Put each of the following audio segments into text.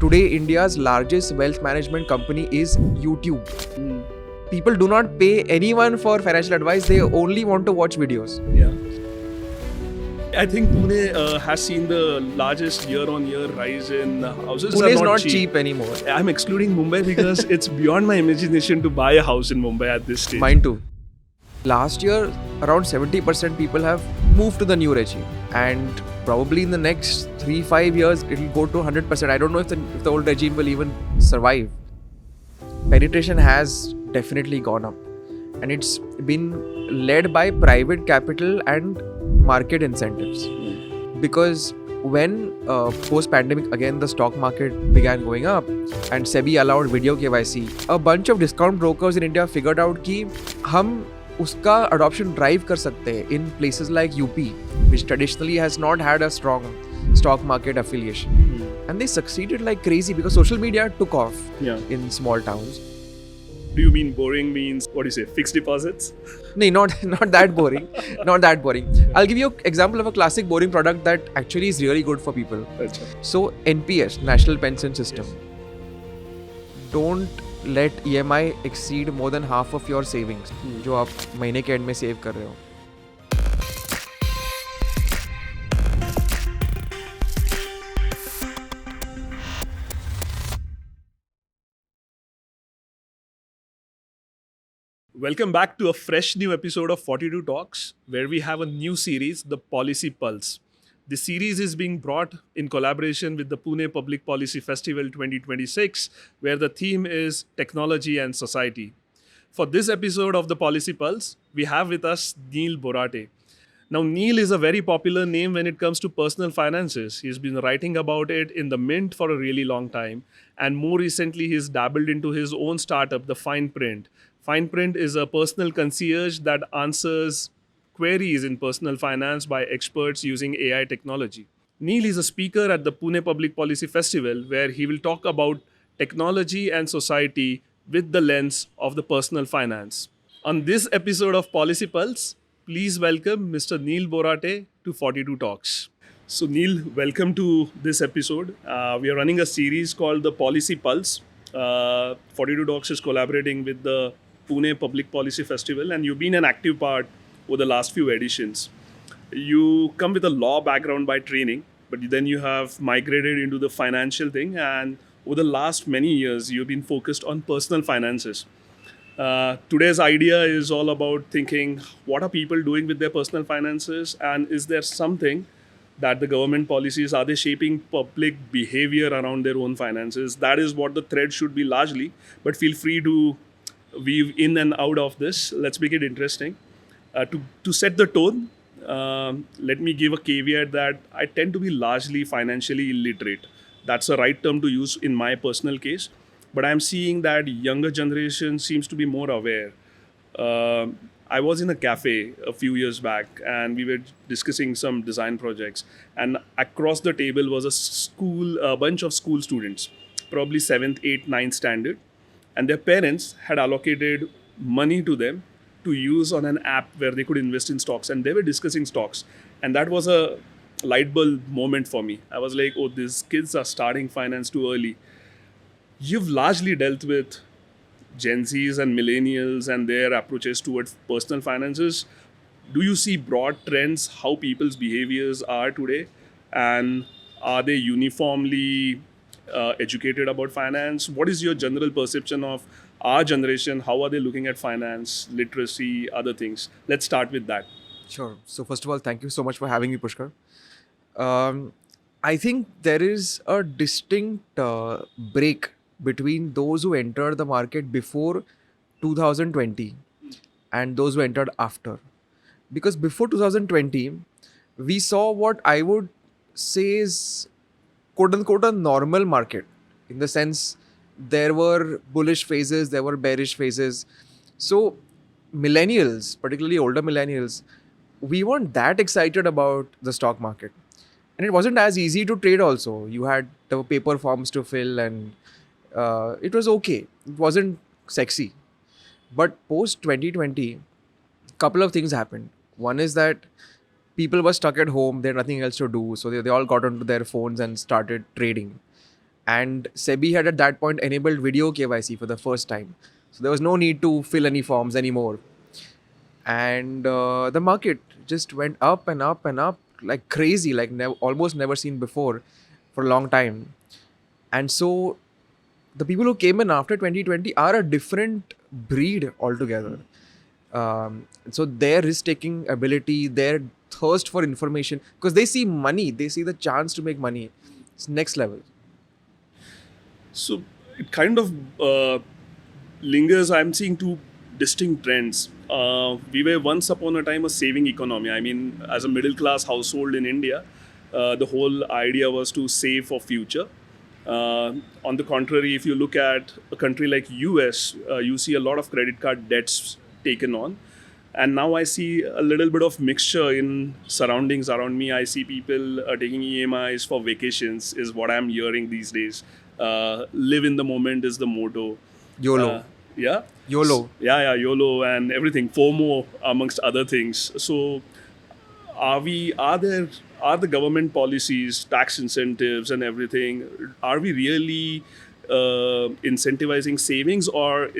Today, India's largest wealth management company is YouTube. People do not pay anyone for financial advice. They only want to watch videos. Yeah. I think Pune has seen the largest year-on-year rise in houses. Pune is not cheap anymore. I'm excluding Mumbai because it's beyond my imagination to buy a house in Mumbai at this stage. Mine too. Last year, around 70% people have moved to the new regime, and probably in the next 3-5 years, it will go to 100%. I don't know if the old regime will even survive. Penetration has definitely gone up, and it's been led by private capital and market incentives. Because when post-pandemic, again, the stock market began going up and SEBI allowed video KYC, a bunch of discount brokers in India figured out कि हम उसका adoption drive कर सकते हैं in places like UP, which traditionally has not had a strong stock market affiliation. And they succeeded like crazy because social media took off in small towns. Do you mean boring means, what do you say, fixed deposits? No, not that boring. Not that boring. I'll give you an example of a classic boring product that actually is really good for people. Achha. So NPS, National Pension System. Yes. Don't let EMI exceed more than half of your savings जो आप महीने के and में save कर रहे हो. Welcome back to a fresh new episode of 42 Talks, where we have a new series, The Policy Pulse. The series is being brought in collaboration with the Pune Public Policy Festival 2026, where the theme is Technology and Society. For this episode of The Policy Pulse, we have with us Neil Borate. Now, Neil is a very popular name when it comes to personal finances. He's been writing about it in the Mint for a really long time. And more recently, he's dabbled into his own startup, the Fine Print. Fine Print is a personal concierge that answers queries in personal finance by experts using AI technology. Neil is a speaker at the Pune Public Policy Festival, where he will talk about technology and society with the lens of the personal finance. On this episode of Policy Pulse, please welcome Mr. Neil Borate to 42 Talks. So Neil, welcome to this episode. We are running a series called the Policy Pulse. 42 Talks is collaborating with the Pune Public Policy Festival, and you've been an active part over the last few editions. You come with a law background by training, but then you have migrated into the financial thing, and over the last many years, you've been focused on personal finances. Today's idea is all about thinking, what are people doing with their personal finances, and is there something that the government policies, are they shaping public behavior around their own finances? That is what the thread should be largely, but feel free to weave in and out of this. Let's make it interesting. To set the tone, let me give a caveat that I tend to be largely financially illiterate. That's the right term to use in my personal case. But I'm seeing that younger generation seems to be more aware. I was in a cafe a few years back, and we were discussing some design projects. And across the table was a bunch of school students, probably 7th, 8th, 9th standard. And their parents had allocated money to them to use on an app where they could invest in stocks. And they were discussing stocks. And that was a light bulb moment for me. I was like, oh, these kids are starting finance too early. You've largely dealt with Gen Zs and millennials and their approaches towards personal finances. Do you see broad trends, how people's behaviors are today? And are they uniformly educated about finance? What is your general perception of our generation? How are they looking at finance, literacy, other things? Let's start with that. Sure. So first of all, thank you so much for having me, Pushkar. I think there is a distinct break between those who entered the market before 2020 and those who entered after. Because before 2020, we saw what I would say is quote unquote a normal market, in the sense there were bullish phases, there were bearish phases. So millennials, particularly older millennials, we weren't that excited about the stock market. And it wasn't as easy to trade also. You had the paper forms to fill, and it was okay. It wasn't sexy. But post 2020, couple of things happened. One is that people were stuck at home. They had nothing else to do. So they all got onto their phones and started trading. And SEBI had at that point enabled video KYC for the first time. So there was no need to fill any forms anymore. And the market just went up and up and up like crazy, like almost never seen before for a long time. And so the people who came in after 2020 are a different breed altogether. So their risk-taking ability, their thirst for information, because they see money, they see the chance to make money. It's next level. So it kind of lingers. I'm seeing two distinct trends. We were once upon a time a saving economy. I mean, as a middle class household in India, the whole idea was to save for future. On the contrary, if you look at a country like US, you see a lot of credit card debts taken on. And now I see a little bit of mixture in surroundings around me. I see people taking EMIs for vacations, is what I'm hearing these days. Live in the moment is the motto. YOLO. Yeah. YOLO. Yeah, YOLO and everything. FOMO amongst other things. So are the government policies, tax incentives and everything, are we really incentivizing savings, or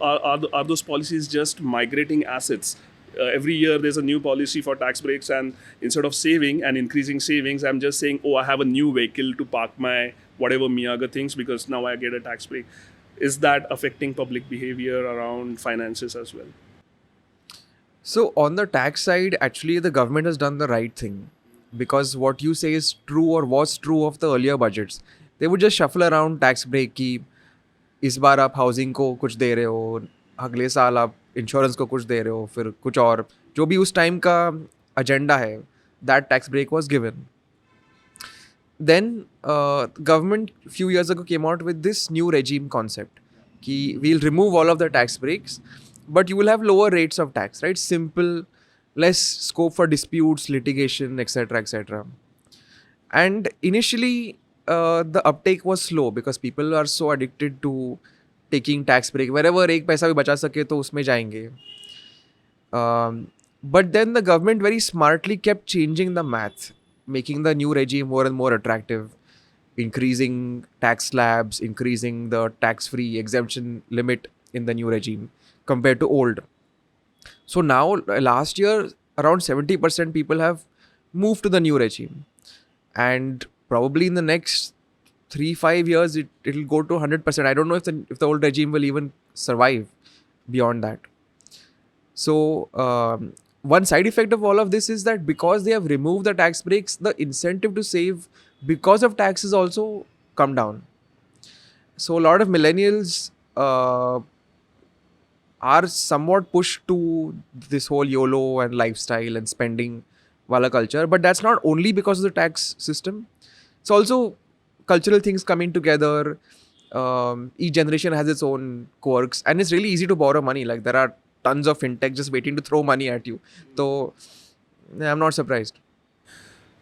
are those policies just migrating assets? Every year there's a new policy for tax breaks, and instead of saving and increasing savings, I'm just saying, oh, I have a new vehicle to park my whatever Miyaga things because now I get a tax break. Is that affecting public behavior around finances as well? So on the tax side, actually the government has done the right thing, because what you say is true or was true of the earlier budgets. They would just shuffle around tax break की इस बार आप housing को कुछ दे रहे हो, अगले साल आप इंश्योरेंस को कुछ दे रहे हो, फिर कुछ और जो भी उस टाइम का एजेंडा है, that tax break was given. Then government few years ago came out with this new regime concept कि we'll remove all of the tax breaks, but you will have lower rates of tax, right? Simple, less scope for disputes, litigation, etc., etc. And initially the uptake was slow because people are so addicted to taking tax break. Wherever एक पैसा भी बचा सके तो उसमें जाएंगे. But then the government very smartly kept changing the math, making the new regime more and more attractive, increasing tax slabs, increasing the tax-free exemption limit in the new regime compared to old. So now, last year, around 70% people have moved to the new regime. And probably in the next 3-5 years, it'll go to 100%. I don't know if the old regime will even survive beyond that. So, one side effect of all of this is that because they have removed the tax breaks, the incentive to save because of taxes also come down. So a lot of millennials are somewhat pushed to this whole YOLO and lifestyle and spending wala culture. But that's not only because of the tax system. It's also cultural things coming together. Each generation has its own quirks, and it's really easy to borrow money. Like there are tons of fintech just waiting to throw money at you. So I'm not surprised.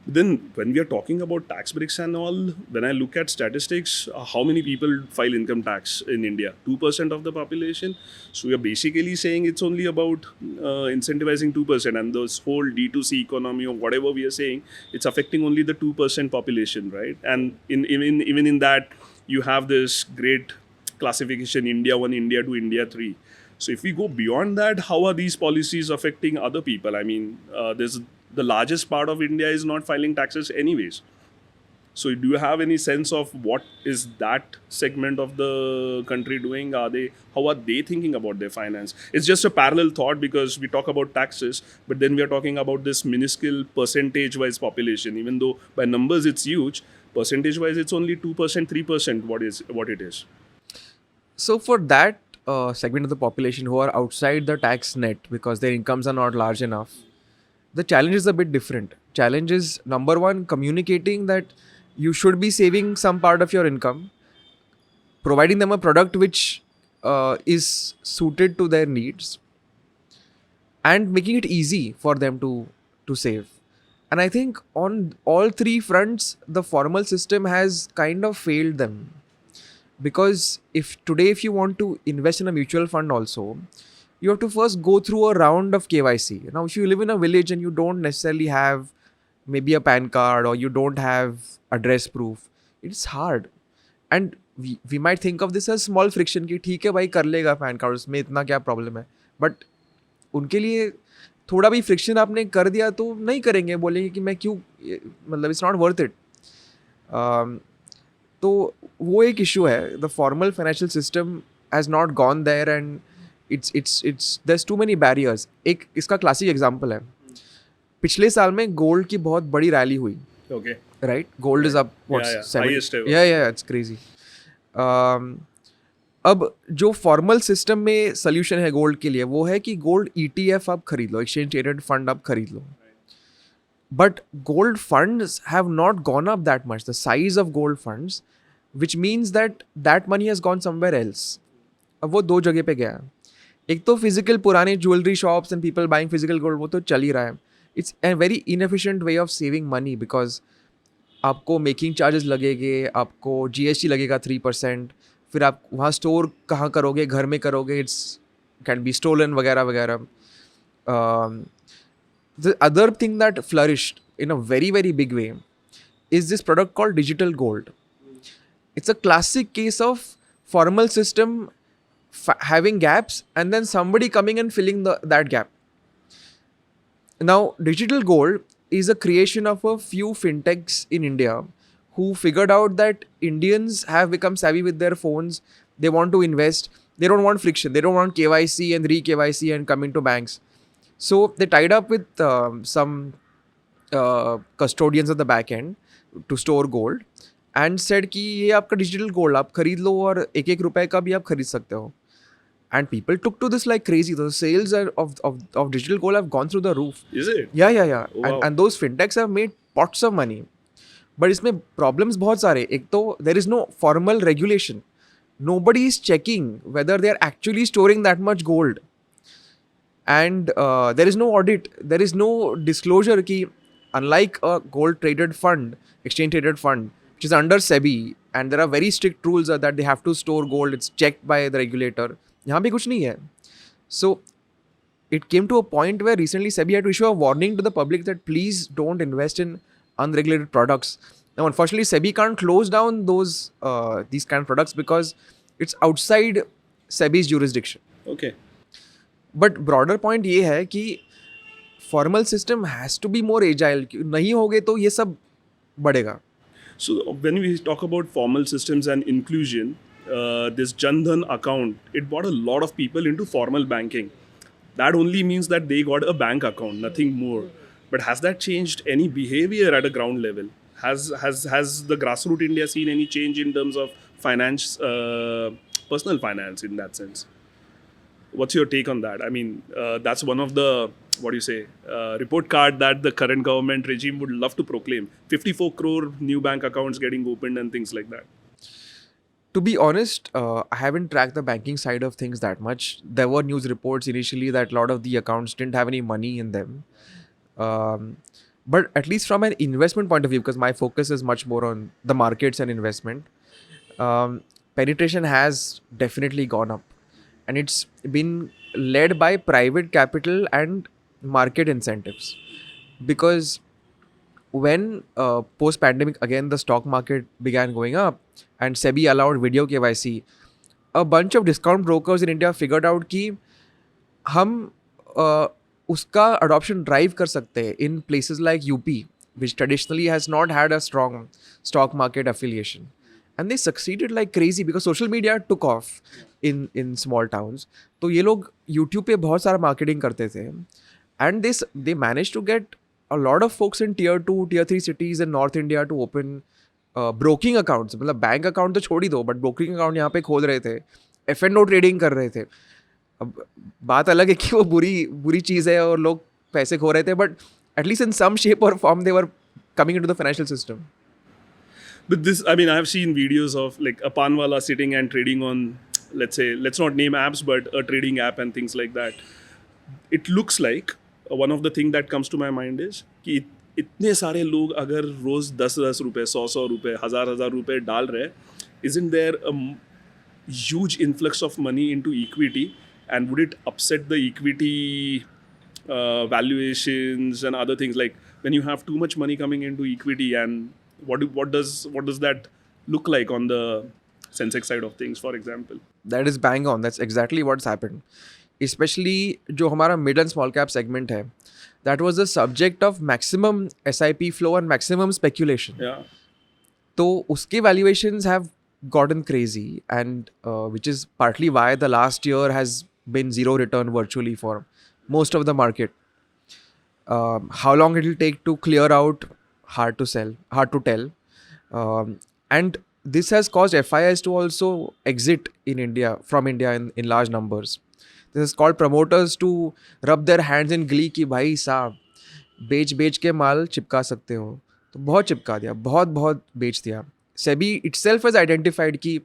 Then when we are talking about tax breaks and all, when I look at statistics, how many people file income tax in India? 2% of the population. So we are basically saying it's only about incentivizing 2%, and this whole D2C economy or whatever we are saying, it's affecting only the 2% population, right? And even in that, you have this great classification, India 1, India 2, India 3. So if we go beyond that, how are these policies affecting other people? I mean, the largest part of India is not filing taxes anyways. So do you have any sense of what is that segment of the country doing? How are they thinking about their finance? It's just a parallel thought because we talk about taxes, but then we are talking about this minuscule percentage-wise population. Even though by numbers it's huge, percentage-wise it's only 2%, 3% what it is. So for that segment of the population who are outside the tax net because their incomes are not large enough, the challenge is a bit different. Challenge is, number one, communicating that you should be saving some part of your income, providing them a product which is suited to their needs, and making it easy for them to save. And I think on all three fronts, the formal system has kind of failed them. Because if you want to invest in a mutual fund also, you have to first go through a round of KYC. Now, if you live in a village and you don't necessarily have maybe a PAN card or you don't have address proof, it's hard. And we might think of this as small friction कि ठीक है भाई कर लेगा pan card, उसमें इतना क्या problem है, बट उनके लिए थोड़ा भी फ्रिक्शन आपने कर दिया तो नहीं करेंगे, बोलेंगे कि मैं क्यों, मतलब इट्स नॉट वर्थ इट. तो वो एक इशू है. The formal financial system has not gone there and it's there too many barriers. एक इसका क्लासिक एग्जांपल है, पिछले साल में गोल्ड की बहुत बड़ी रैली हुई. Okay. Right, gold is up what, Yeah, yeah. 7 Highest ever. yeah, it's crazy. अब जो फॉर्मल सिस्टम में सोल्यूशन है गोल्ड के लिए वो है कि गोल्ड ETF आप खरीद लो, एक्सचेंज ट्रेडेड फंड आप खरीद लो. But gold funds have not gone up that much, the size of gold funds, which means that money has gone somewhere else. अब वो दो जगह पे गया है. एक तो फिजिकल पुराने jewellery shops and people buying physical gold, वो तो चल ही रहा है. It's a very inefficient way of saving money because आपको मेकिंग चार्जेस लगेंगे, आपको GST लगेगा 3%, फिर आप वहाँ स्टोर कहाँ करोगे, घर में करोगे, इट्स कैन बी स्टोलन वगैरह वगैरह. The other thing that flourished in a very very big way is this product called digital gold. It's a classic case of formal system having gaps and then somebody coming and filling that gap. Now, digital gold is a creation of a few fintechs in India who figured out that Indians have become savvy with their phones. They want to invest. They don't want friction. They don't want KYC and re-KYC and coming to banks. So they tied up with some custodians at the back end to store gold and said कि ये आपका digital gold आप खरीद लो और एक एक रुपए का भी आप खरीद सकते हो. And people took to this like crazy. The sales of digital gold have gone through the roof. Is it? Yeah. Wow. And those fintechs have made pots of money. But इसमें problems बहुत सारे. एक तो there is no formal regulation. Nobody is checking whether they are actually storing that much gold. And there is no audit. There is no disclosure कि unlike a gold traded fund, exchange traded fund, which is under SEBI, and there are very strict rules that they have to store gold. It's checked by the regulator. यहाँ पे कुछ नहीं है. So it came to a point where recently SEBI had to issue a warning to the public that please don't invest in unregulated products. Now, unfortunately, SEBI can't close down these kind of products because it's outside SEBI's jurisdiction. Okay. But broader point ये है कि formal system has to be more agile. नहीं होगे तो ये सब बढ़ेगा. So when we talk about formal systems and inclusion, this Jan Dhan account, it brought a lot of people into formal banking. That only means that they got a bank account, nothing more. But has that changed any behavior at a ground level? Has the grassroots India seen any change in terms of finance, personal finance in that sense? What's your take on that? I mean, that's one of the, what do you say, report card that the current government regime would love to proclaim. 54 crore new bank accounts getting opened and things like that. To be honest, I haven't tracked the banking side of things that much. There were news reports initially that a lot of the accounts didn't have any money in them. But at least from an investment point of view, because my focus is much more on the markets and investment, penetration has definitely gone up. And it's been led by private capital and market incentives. Because when post-pandemic, again, the stock market began going up and SEBI allowed video KYC, a bunch of discount brokers in India figured out कि हम उसका adoption drive कर सकते हैं in places like UP, which traditionally has not had a strong stock market affiliation. And they succeeded like crazy because social media took off in small towns. तो ये लोग YouTube पे बहुत सारा marketing करते थे. And they managed to get a lot of folks in tier 2, tier 3 cities in North India to open broking accounts. मतलब bank account तो छोड़ ही दो, बट ब्रोकिंग अकाउंट यहाँ पे खोल रहे थे, F&O ट्रेडिंग कर रहे थे. अब बात अलग है कि वो बुरी चीज़ है और लोग पैसे खो रहे थे, but at least in some shape और form they were coming into the financial system. But this, I mean, I've seen videos of like a panwala sitting and trading on, let's say, let's not name apps, but a trading app and things like that. It looks like one of the thing that comes to my mind is कि इतने सारे लोग अगर रोज 10-10 रुपए, 100 रुपए, 1000 रुपए डाल रहे, isn't there a huge influx of money into equity, and would it upset the equity valuations and other things? Like when you have too much money coming into equity, and what does that look like on the Sensex side of things, for example? That is bang on. That's exactly what's happened. Especially जो हमारा mid and small cap segment है, that was the subject of maximum SIP flow and maximum speculation. Yeah. तो उसके valuations have gotten crazy, and which is partly why the last year has been zero return virtually for most of the market. How long it will take to clear out, hard to tell. And this has caused FIIs to also exit from India in large numbers. This has called promoters to rub their hands in glee कि भाई साहब बेच के माल चिपका सकते हो. तो बहुत चिपका दिया, बहुत बेच दिया. SEBI itself has identified कि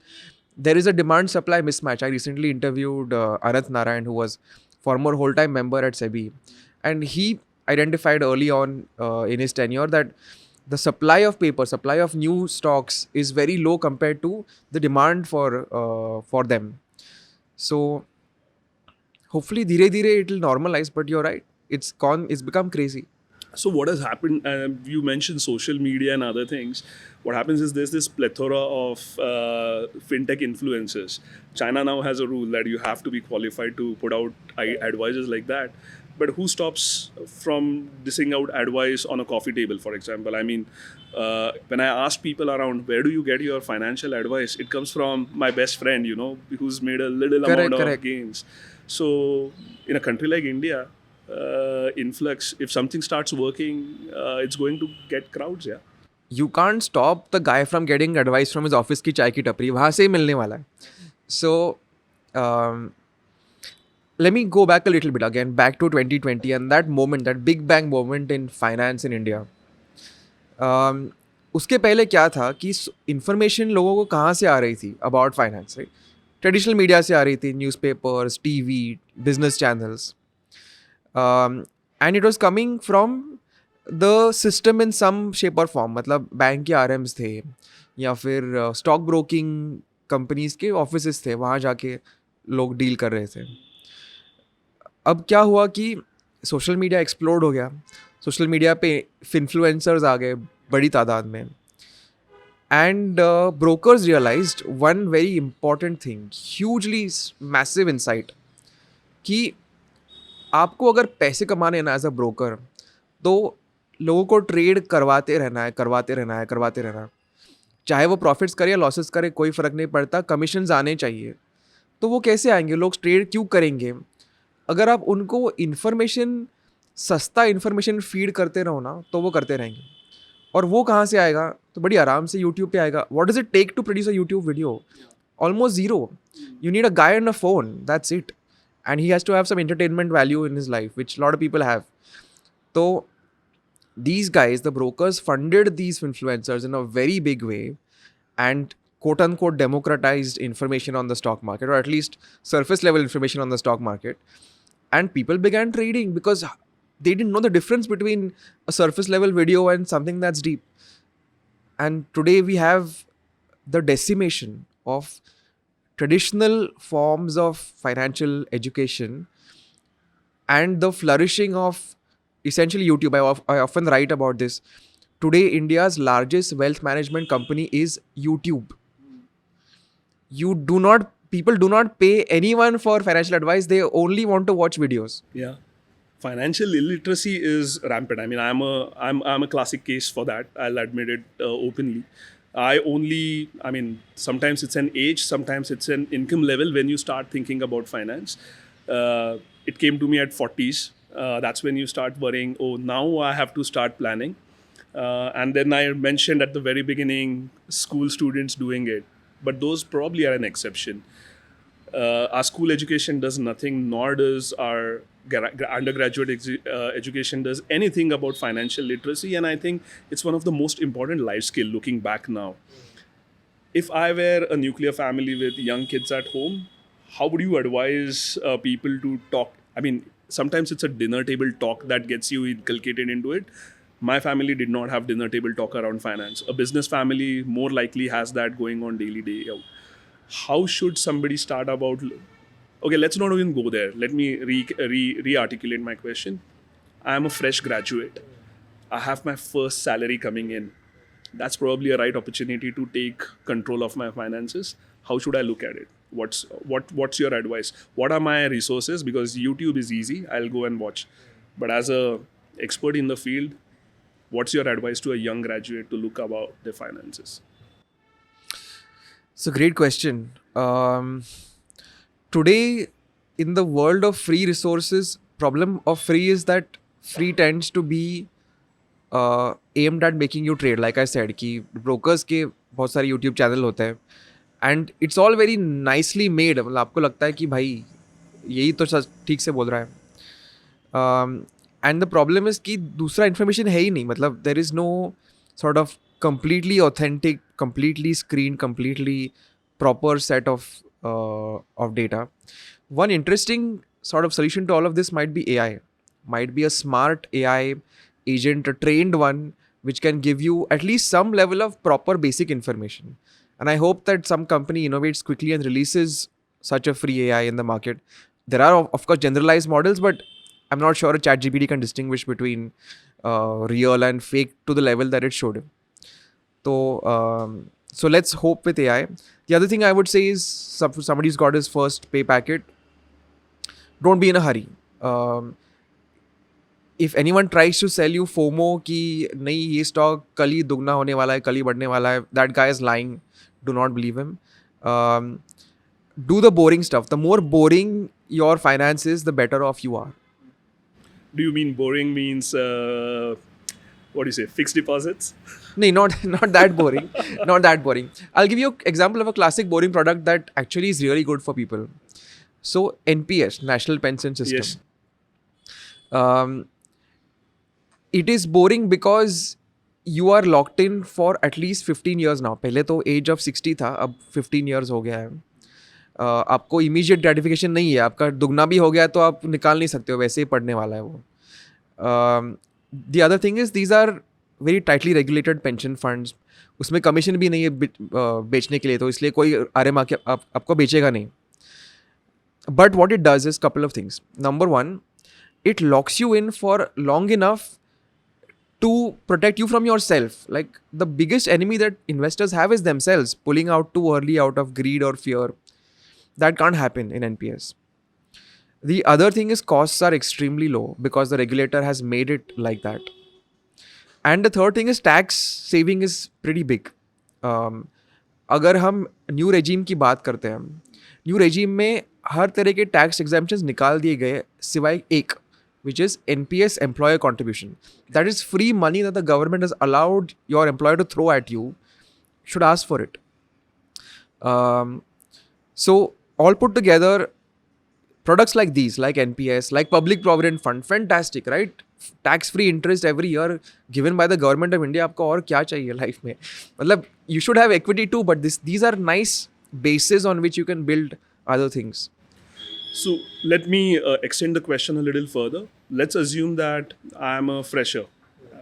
there is a demand supply mismatch. I recently interviewed Anant Narayan, who was former whole time member at SEBI, and he identified early on in his tenure that the supply of paper, supply of new stocks is very low compared to the demand for them. So hopefully धीरे it will normalize, but you're right, it's become crazy. So what has happened? You mentioned social media and other things. What happens is there's this plethora of fintech influencers. China now has a rule that you have to be qualified to put out advices like that. But who stops from dishing out advice on a coffee table, for example? I mean, when I ask people around, where do you get your financial advice? It comes from my best friend, who's made a little amount of gains. So in a country like India, influx, if something starts working, it's going to get crowds, yeah. You can't stop the guy from getting advice from his office की चाय की टपरी, वहाँ से ही मिलने वाला है. So let me go back a little bit again, back to 2020 and that moment, that big bang moment in finance in India. उसके पहले क्या था कि information लोगों को कहाँ से आ रही थी about finance, right? Traditional media से आ रही थी, newspapers, TV, business channels. And it was coming from the system in some shape or form. मतलब बैंक के RMs थे या फिर स्टॉक ब्रोकिंग कंपनीज के ऑफिसेस थे, वहाँ जाके लोग डील कर रहे थे. अब क्या हुआ कि सोशल मीडिया एक्सप्लोड हो गया. सोशल मीडिया पे इन्फ्लुएंसर्स आ गए बड़ी तादाद में. And brokers realized one very important thing, hugely massive insight, कि आपको अगर पैसे कमाने हैं ना एज अ ब्रोकर, तो लोगों को ट्रेड करवाते रहना. चाहे वो प्रॉफिट्स करे या लॉसेस करे, कोई फ़र्क नहीं पड़ता, कमीशंस आने चाहिए. तो वो कैसे आएंगे? लोग ट्रेड क्यों करेंगे? अगर आप उनको सस्ता इन्फॉर्मेशन फीड करते रहो ना, तो वो करते रहेंगे. और वो कहाँ से आएगा? तो बड़ी आराम से यूट्यूब पे आएगा. What does it take to produce a YouTube video? Almost zero. You need a guy on a phone, that's it. And he has to have some entertainment value in his life, which a lot of people have. So these guys, the brokers, funded these influencers in a very big way and quote unquote democratized information on the stock market, or at least surface level information on the stock market. And people began trading because they didn't know the difference between a surface level video and something that's deep. And today we have the decimation of traditional forms of financial education and the flourishing of essentially YouTube. I often write about this. Today, India's largest wealth management company is YouTube. People do not pay anyone for financial advice. They only want to watch videos. Yeah. Financial illiteracy is rampant. I mean, I'm a classic case for that. I'll admit it openly. Sometimes it's an age, sometimes it's an income level when you start thinking about finance. It came to me at 40s. That's when you start worrying, oh, now I have to start planning. And then I mentioned at the very beginning, school students doing it. But those probably are an exception. Our school education does nothing, nor does our undergraduate education does anything about financial literacy, and I think it's one of the most important life skill looking back now. If I were a nuclear family with young kids at home, how would you advise people to talk? I mean, sometimes it's a dinner table talk that gets you inculcated into it. My family did not have dinner table talk around finance. A business family more likely has that going on daily day out. How should somebody start about? Okay, let's not even go there. Let me re-articulate my question. I am a fresh graduate. I have my first salary coming in. that's probably a right opportunity to take control of my finances. How should I look at it? What's your advice? What are my resources? Because YouTube is easy, I'll go and watch. But as a expert in the field, what's your advice to a young graduate to look about their finances? It's a great question. Today, in the world of free resources, problem of free is that free tends to be aimed at making you trade. Like I said, कि brokers के बहुत सारे YouTube channel होते हैं and it's all very nicely made. मतलब आपको लगता है कि भाई यही तो सच ठीक से बोल रहा है. And the problem is कि दूसरा information है ही नहीं. मतलब there is no sort of completely authentic, completely screened, completely proper set of data. One interesting sort of solution to all of this might be AI. Might be a smart AI agent, a trained one, which can give you at least some level of proper basic information. And I hope that some company innovates quickly and releases such a free AI in the market. There are, of course, generalized models, but I'm not sure a ChatGPT can distinguish between real and fake to the level that it showed. So let's hope with AI. The other thing I would say is somebody's got his first pay packet. Don't be in a hurry. If anyone tries to sell you FOMO कि नहीं ये stock कल ही दुगना होने वाला है, कल ही बढ़ने वाला है, that guy is lying. Do not believe him. Do the boring stuff. The more boring your finance is, the better off you are. Do you mean boring means what do you say, fixed deposits? No, not that boring. Not that boring. I'll give you an example of a classic boring product that actually is really good for people. So NPS, National Pension System. Yes. It is boring because you are locked in for at least 15 years now. पहले तो age of 60 था, अब 15 years हो गया है. आपको immediate gratification नहीं है, आपका दुगना भी हो गया तो आप निकाल नहीं सकते हो, वैसे ही पड़ने वाला है वो. The other thing is these are very tightly regulated pension funds. उसमें कमीशन भी नहीं है बेचने के लिए, तो इसलिए कोई आरएम आके आपको बेचेगा नहीं. But what it does is couple of things. Number one, it locks you in for long enough to protect you from yourself. Like the biggest enemy that investors have is themselves, pulling out too early out of greed or fear. That can't happen in NPS. The other thing is costs are extremely low because the regulator has made it like that. And the third thing is tax saving is pretty big. अगर हम new regime की बात करते हैं, new regime में हर तरह के tax exemptions निकाल दिए गए सिवाय एक, which is NPS employer contribution. That is free money that the government has allowed your employer to throw at you. Should ask for it. So all put together, products like these, like NPS, like Public Provident Fund, fantastic, right? Tax-free interest every year given by the government of India. आपको और क्या चाहिए life में? मतलब you should have equity too, but these are nice bases on which you can build other things. So let me extend the question a little further. Let's assume that I am a fresher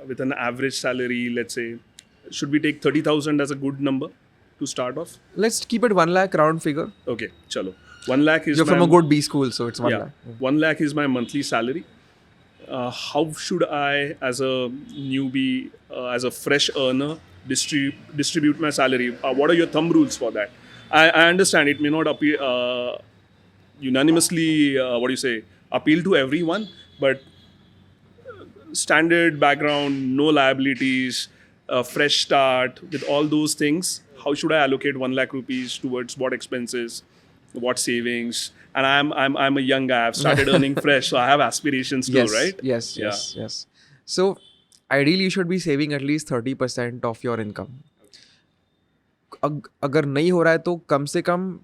with an average salary, let's say, should we take 30,000 as a good number to start off? Let's keep it 1 lakh round figure. Okay, chalo. 1 lakh is You're from a good B school, so it's 1 lakh. 1 lakh is my monthly salary. How should I, as a newbie, as a fresh earner, distribute my salary? What are your thumb rules for that? I understand it may not appear unanimously, appeal to everyone, but standard background, no liabilities, fresh start, with all those things, how should I allocate 1 lakh rupees towards what expenses, what savings? And I'm a young guy. I've started earning fresh, so I have aspirations too, right? Yes. So ideally, you should be saving at least 30% of your income. अगर नहीं हो रहा है तो कम से कम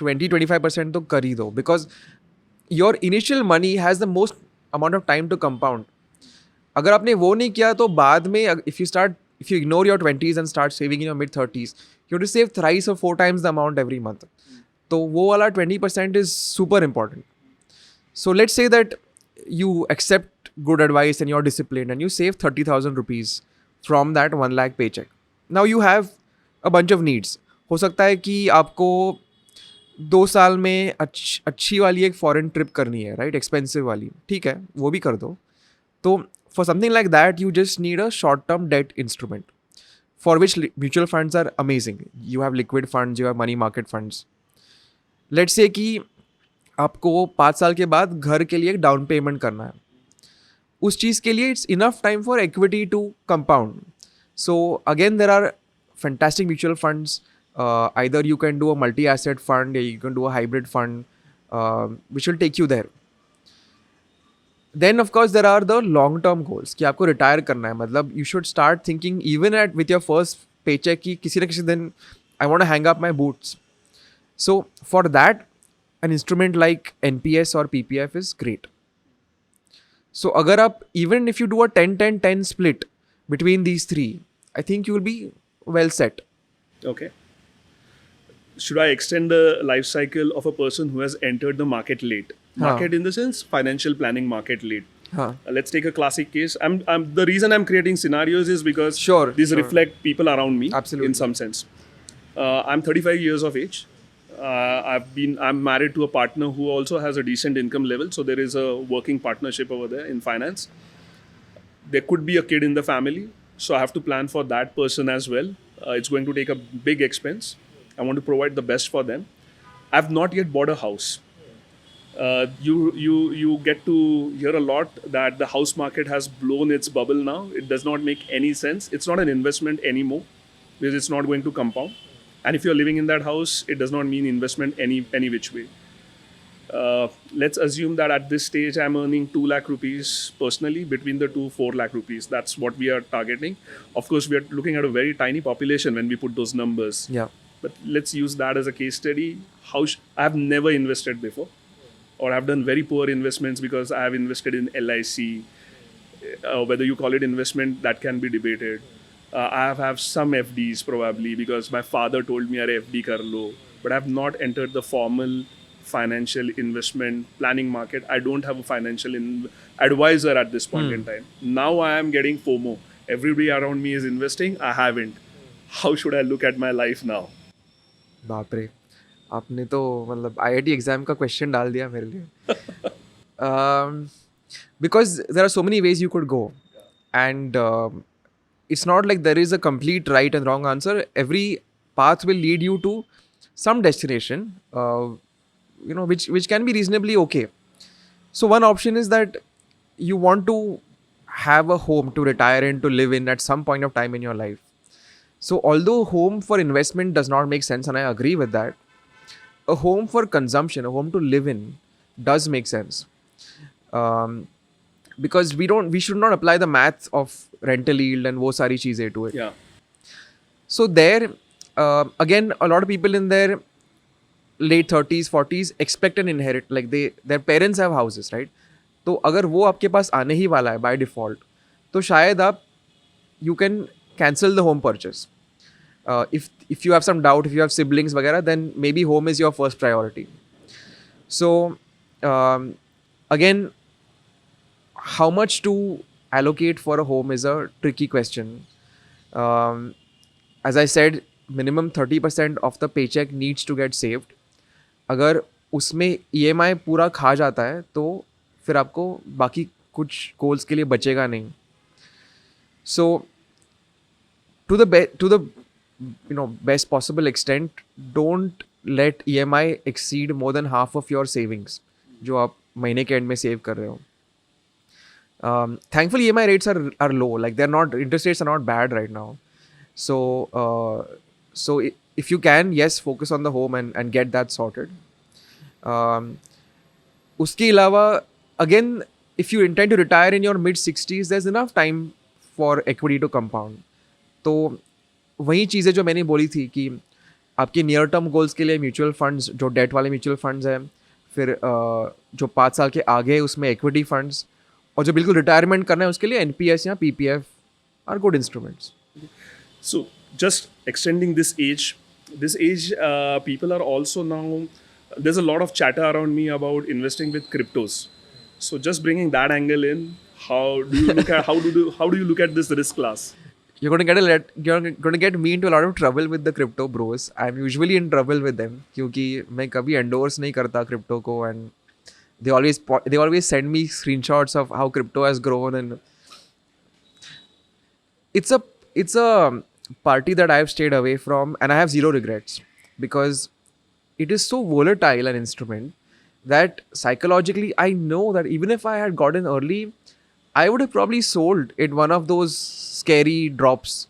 20-25% तो कर ही दो, because your initial money has the most amount of time to compound. अगर आपने वो नहीं किया तो बाद में if you ignore your 20s and start saving in your mid 30s, you have to save thrice or 4 times the amount every month. तो वो वाला 20% is super important. So let's say that you accept good advice and you're disciplined and you save 30,000 rupees from that 1 lakh paycheck. Now you have a bunch of needs. हो सकता है कि आपको 2 साल में अच्छी वाली एक फॉरेन ट्रिप करनी है, राइट? एक्सपेंसिव वाली, ठीक है, वो भी कर दो. तो for something like that you just need a short term debt instrument. for which mutual funds are amazing. You have liquid funds, you have money market funds. Let's say कि आपको 5 साल के बाद घर के लिए एक डाउन पेमेंट करना है. उस चीज़ के लिए it's enough time for equity to compound. So again there are fantastic mutual funds. Either you can do a multi-asset fund, or you can do a hybrid fund, which will take you there. Then of course there are the long-term goals कि आपको retire करना है. मतलब you should start thinking even with your first paycheck कि किसी न किसी दिन I want to hang up my boots. So for that, an instrument like NPS or PPF is great. So अगर आप even if you do a 10-10-10 split between these three, I think you will be well set. Okay. Should I extend the life cycle of a person who has entered the market late? Market in the sense financial planning market late. Let's take a classic case. I'm the reason I'm creating scenarios is because these reflect people around me. Absolutely. In some sense. I'm 35 years of age. I'm married to a partner who also has a decent income level. So there is a working partnership over there in finance. There could be a kid in the family. So I have to plan for that person as well. It's going to take a big expense. I want to provide the best for them. I've not yet bought a house. You get to hear a lot that the house market has blown its bubble now. It does not make any sense. It's not an investment anymore because it's not going to compound. And if you're living in that house, it does not mean investment any which way. Let's assume that at this stage I'm earning 2 lakh rupees personally. Between the two, 4 lakh rupees. That's what we are targeting. Of course, we are looking at a very tiny population when we put those numbers. Yeah. But let's use that as a case study. I have never invested before, or I've done very poor investments because I have invested in LIC. Whether you call it investment, that can be debated. I have some FDs probably because my father told me, "Arey FD kar lo." But I have not entered the formal financial investment planning market. I don't have a financial advisor at this point in time. Now I am getting FOMO. Everybody around me is investing. I haven't. How should I look at my life now? बाप रे, आपने तो मतलब IIT exam का question डाल दिया मेरे लिए. Because there are so many ways you could go, and it's not like there is a complete right and wrong answer. Every path will lead you to some destination, which can be reasonably okay. So one option is that you want to have a home to retire in, to live in at some point of time in your life. So although home for investment does not make sense, and I agree with that, a home for consumption, a home to live in, does make sense. Because we should not apply the math of rental yield and wo sari cheeze to it. Yeah. So there, again, a lot of people in their late 30s, 40s expect an inherit, like their parents have houses, right? तो अगर वो आपके पास आने ही वाला है by default, तो शायद आप you can cancel the home purchase. If you have some doubt, if you have siblings वगैरह, then maybe home is your first priority. So again, how much to allocate for a home is a tricky question. As I said, minimum 30% of the paycheck needs to get saved. अगर उसमें EMI पूरा खा जाता है तो फिर आपको बाकी कुछ goals के लिए बचेगा नहीं. So to the best possible extent, don't let EMI exceed more than half of your savings जो आप महीने के end में save कर रहे हो. Thankfully EMI rates are low, like interest rates are not bad right now. So if you can, yes, focus on the home and get that sorted. उसके अलावा, again, if you intend to retire in your mid-60s, there's enough time for equity to compound. तो वही चीज़ें जो मैंने बोली थी कि आपके नियर टर्म गोल्स के लिए म्यूचुअल फंड्स, जो डेट वाले म्यूचुअल फंड्स हैं, फिर जो 5 साल के आगे है उसमें इक्विटी फंड्स, और जो बिल्कुल रिटायरमेंट करना है उसके लिए NPS या PPF are good instruments. So just extending this age, people are also now, there's a lot of chatter around me about investing with cryptos. So just bringing that angle in, how do you look at this risk class? You're going to get me into a lot of trouble with the crypto bros. I'm usually in trouble with them क्योंकि मैं कभी endorse नहीं करता crypto को, and they always send me screenshots of how crypto has grown, and it's a party that I've stayed away from, and I have zero regrets because it is so volatile an instrument that psychologically I know that even if I had gotten early, I would have probably sold in one of those scary drops.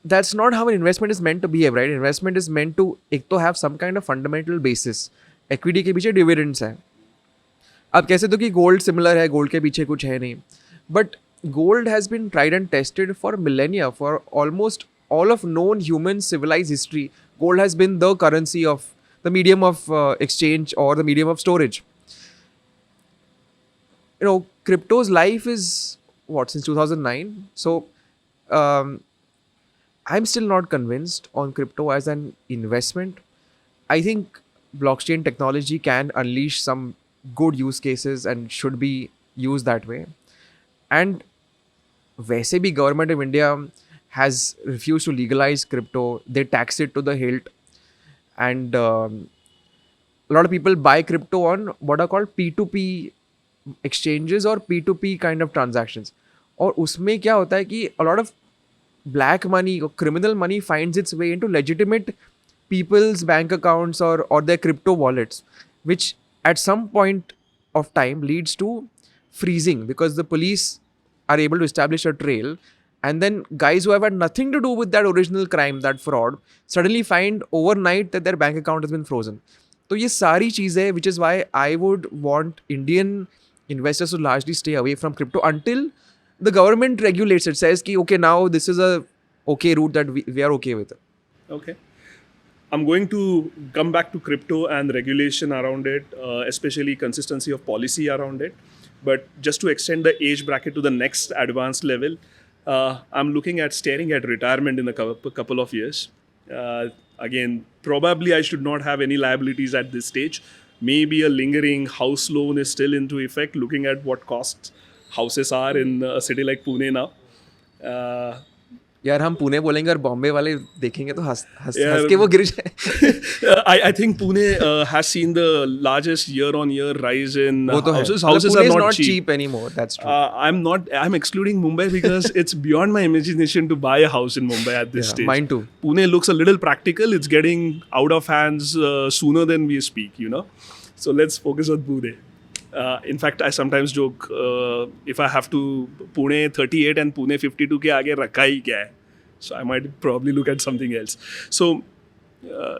That's not how an investment is meant to behave, right? Investment is meant to एक तो have some kind of fundamental basis. Equity के पीछे dividends है. आप कह सकते हो कि गोल्ड सिमिलर है, गोल्ड के पीछे कुछ है नहीं, but gold has been tried and tested for millennia, for almost all of known human civilized history. Gold has been the currency of the medium of exchange or the medium of storage. Crypto's life is what, since 2009. So I'm still not convinced on crypto as an investment. I think blockchain technology can unleash some good use cases and should be used that way. And वैसे भी government of India has refused to legalize crypto. They tax it to the hilt. And a lot of people buy crypto on what are called P2P exchanges or P2P kind of transactions. और उसमें क्या होता है कि a lot of black money or criminal money finds its way into legitimate people's bank accounts or their crypto wallets, which at some point of time leads to freezing because the police are able to establish a trail, and then guys who have had nothing to do with that original crime, that fraud, suddenly find overnight that their bank account has been frozen. तो ये सारी चीज़ें, which is why I would want Indian investors to largely stay away from crypto until the government regulates it, says कि okay, now this is a okay route that we are okay with it. Okay. I'm going to come back to crypto and regulation around it, especially consistency of policy around it. But just to extend the age bracket to the next advanced level, I'm looking at staring at retirement in a couple of years. Again, probably I should not have any liabilities at this stage. Maybe a lingering house loan is still into effect, looking at what costs houses are in a city like Pune now. यार हम पुणे बोलेंगे और बॉम्बे वाले देखेंगे तो हंस के वो गिर जाए. I think Pune has seen the largest year-on-year rise in वो तो houses. है. Houses Pune are is not not cheap. cheap anymore. That's true. I'm excluding Mumbai because it's beyond my imagination to buy a house in Mumbai at this stage. Mine too. Pune looks a little practical. It's getting out of hands sooner than we speak, So let's focus on Pune. In fact, I sometimes joke, if I have to Pune 38 and Pune 52 के आगे रखा ही क्या है? So I might probably look at something else. So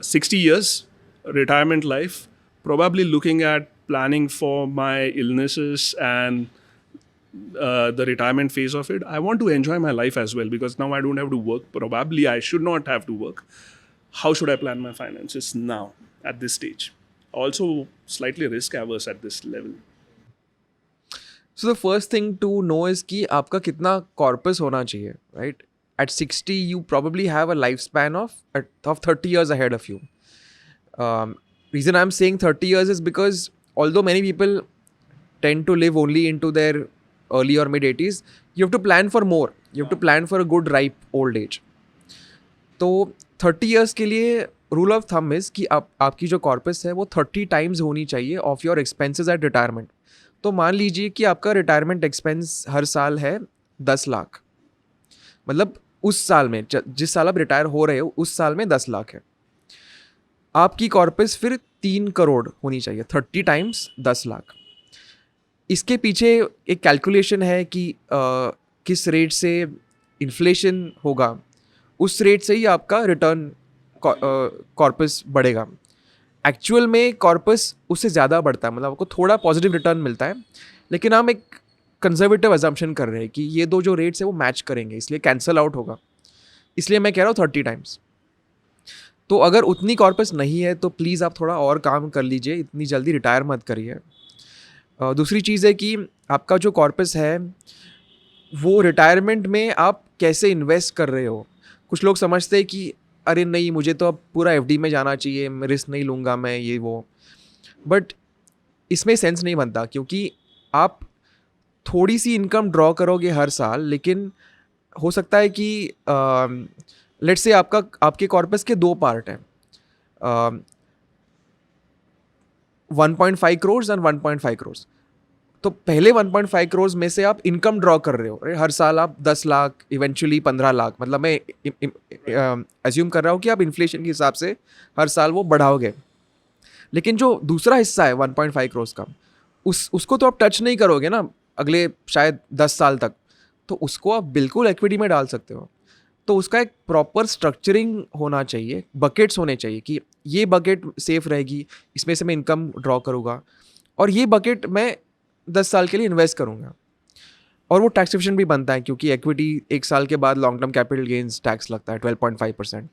60 years, retirement life, probably looking at planning for my illnesses and the retirement phase of it. I want to enjoy my life as well because now I don't have to work. Probably I should not have to work. How should I plan my finances now at this stage? Also slightly risk averse at this level. So the first thing to know is कि आपका कितना corpus होना चाहिए, right? At 60, you probably have a lifespan of 30 years ahead of you. Reason I'm saying 30 years is because although many people tend to live only into their early or mid 80s, you have to plan for more. You have to plan for a good ripe old age. तो 30 years के लिए rule of thumb is कि आपकी जो corpus है वो 30 times होनी चाहिए of your expenses at retirement. तो मान लीजिए कि आपका retirement expense हर साल है 10 लाख. मतलब उस साल में जिस साल आप रिटायर हो रहे हो उस साल में 10 लाख है. आपकी कॉर्पस फिर 3 करोड़ होनी चाहिए. 30 times 10 लाख. इसके पीछे एक कैलकुलेशन है कि किस रेट से इन्फ्लेशन होगा, उस रेट से ही आपका रिटर्न कॉर्पस बढ़ेगा. एक्चुअल में कॉर्पस उससे ज़्यादा बढ़ता है, मतलब आपको थोड़ा पॉजिटिव रिटर्न मिलता है, लेकिन हम एक कंजर्वेटिव अजम्पशन कर रहे हैं कि ये दो जो रेट्स है वो मैच करेंगे, इसलिए कैंसिल आउट होगा. इसलिए मैं कह रहा हूँ 30 times. तो अगर उतनी कॉर्पस नहीं है तो प्लीज़ आप थोड़ा और काम कर लीजिए, इतनी जल्दी रिटायर मत करिए. दूसरी चीज़ है कि आपका जो कॉर्पस है वो रिटायरमेंट में आप कैसे इन्वेस्ट कर रहे हो. कुछ लोग समझते हैं कि अरे नहीं मुझे तो अब पूरा एफडी में जाना चाहिए, रिस्क नहीं लूँगा मैं ये वो, बट इसमें सेंस नहीं बनता क्योंकि आप थोड़ी सी इनकम ड्रॉ करोगे हर साल, लेकिन हो सकता है कि लेट्स से आपके कॉर्पस के 2 पार्ट हैं, 1.5 crores एंड 1.5 crores. तो पहले 1.5 करोड़ में से आप इनकम ड्रॉ कर रहे हो, right? हर साल आप 10 लाख, इवेंचुअली 15 लाख, मतलब मैं एज्यूम कर रहा हूँ कि आप इन्फ्लेशन के हिसाब से हर साल वो बढ़ाओगे। लेकिन जो दूसरा हिस्सा है 1.5 करोड़ का, उसको तो आप टच नहीं करोगे ना अगले शायद 10 साल तक, तो उसको आप बिल्कुल इक्विटी में डाल सकते हो। तो उसका एक प्रॉपर स्ट्रक्चरिंग होना चाहिए, बकेट्स होने चाहिए कि ये बकेट सेफ रहेगी, इसमें से मैं इनकम ड्रॉ करूँगा, और ये बकेट मैं 10 साल के लिए इन्वेस्ट करूँगा। और वो टैक्स एफिशिएंट भी बनता है क्योंकि इक्विटी 1 साल के बाद long term capital gains tax लगता है 12.5%।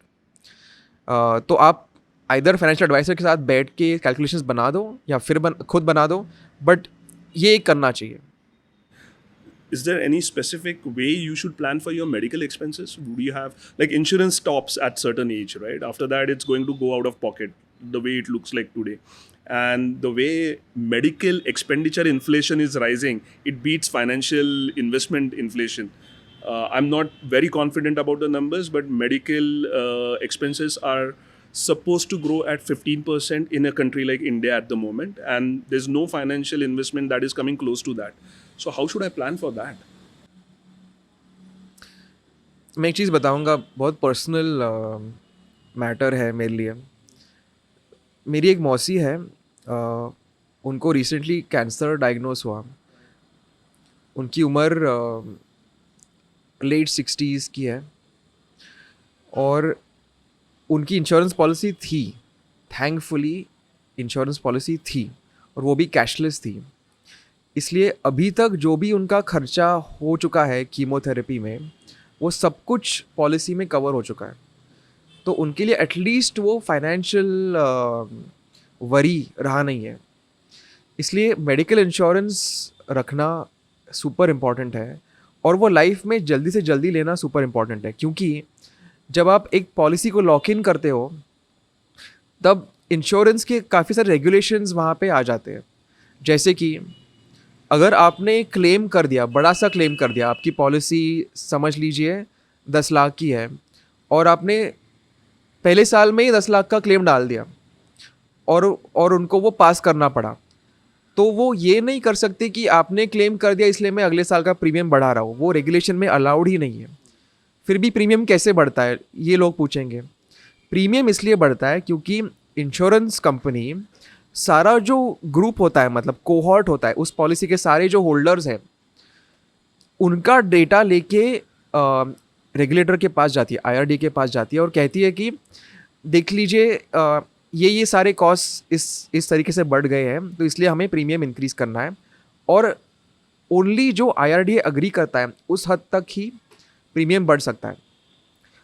तो आप आइदर फाइनेंशियल एडवाइजर के साथ बैठ के कैलकुलेशंस बना दो या फिर खुद बना दो, बट ये करना चाहिए। Is there any specific way you should plan for your medical expenses? Would you have, like, insurance stops at certain age, right? After that, it's going to go out of pocket, the way it looks like today. And the way medical expenditure inflation is rising, it beats financial investment inflation. I'm not very confident about the numbers, but medical expenses are supposed to grow at 15% in a country like India at the moment, and there's no financial investment that is coming close to that. So how should I plan for that? मैं एक चीज़ बताऊंगा, बहुत personal matter है मेरे लिए। मेरी एक मौसी है, उनको रिसेंटली कैंसर डायग्नोस हुआ। उनकी उम्र लेट 60s की है और उनकी इंश्योरेंस पॉलिसी थी, थैंकफुली इंश्योरेंस पॉलिसी थी, और वो भी कैशलेस थी। इसलिए अभी तक जो भी उनका खर्चा हो चुका है कीमोथेरेपी में, वो सब कुछ पॉलिसी में कवर हो चुका है। तो उनके लिए एटलीस्ट वो फाइनेंशियल वरी रहा नहीं है। इसलिए मेडिकल इंश्योरेंस रखना सुपर इम्पॉर्टेंट है, और वो लाइफ में जल्दी से जल्दी लेना सुपर इम्पॉर्टेंट है, क्योंकि जब आप एक पॉलिसी को लॉक इन करते हो तब इंश्योरेंस के काफ़ी सारे रेगुलेशंस वहाँ पे आ जाते हैं। जैसे कि अगर आपने क्लेम कर दिया, बड़ा सा क्लेम कर दिया, आपकी पॉलिसी समझ लीजिए 10 लाख की है, और आपने पहले साल में ही 10 लाख का क्लेम डाल दिया और उनको वो पास करना पड़ा, तो वो ये नहीं कर सकते कि आपने क्लेम कर दिया इसलिए मैं अगले साल का प्रीमियम बढ़ा रहा हूँ। वो रेगुलेशन में अलाउड ही नहीं है। फिर भी प्रीमियम कैसे बढ़ता है, ये लोग पूछेंगे। प्रीमियम इसलिए बढ़ता है क्योंकि इंश्योरेंस कंपनी सारा जो ग्रुप होता है, मतलब कोहॉर्ट होता है, उस पॉलिसी के सारे जो होल्डर्स हैं, उनका डेटा लेके रेगुलेटर के पास जाती है, IRD के पास जाती है, और कहती है कि देख लीजिए ये सारे कॉस्ट इस तरीके से बढ़ गए हैं, तो इसलिए हमें प्रीमियम इंक्रीज करना है। और ओनली जो IRDA अग्री करता है उस हद तक ही प्रीमियम बढ़ सकता है।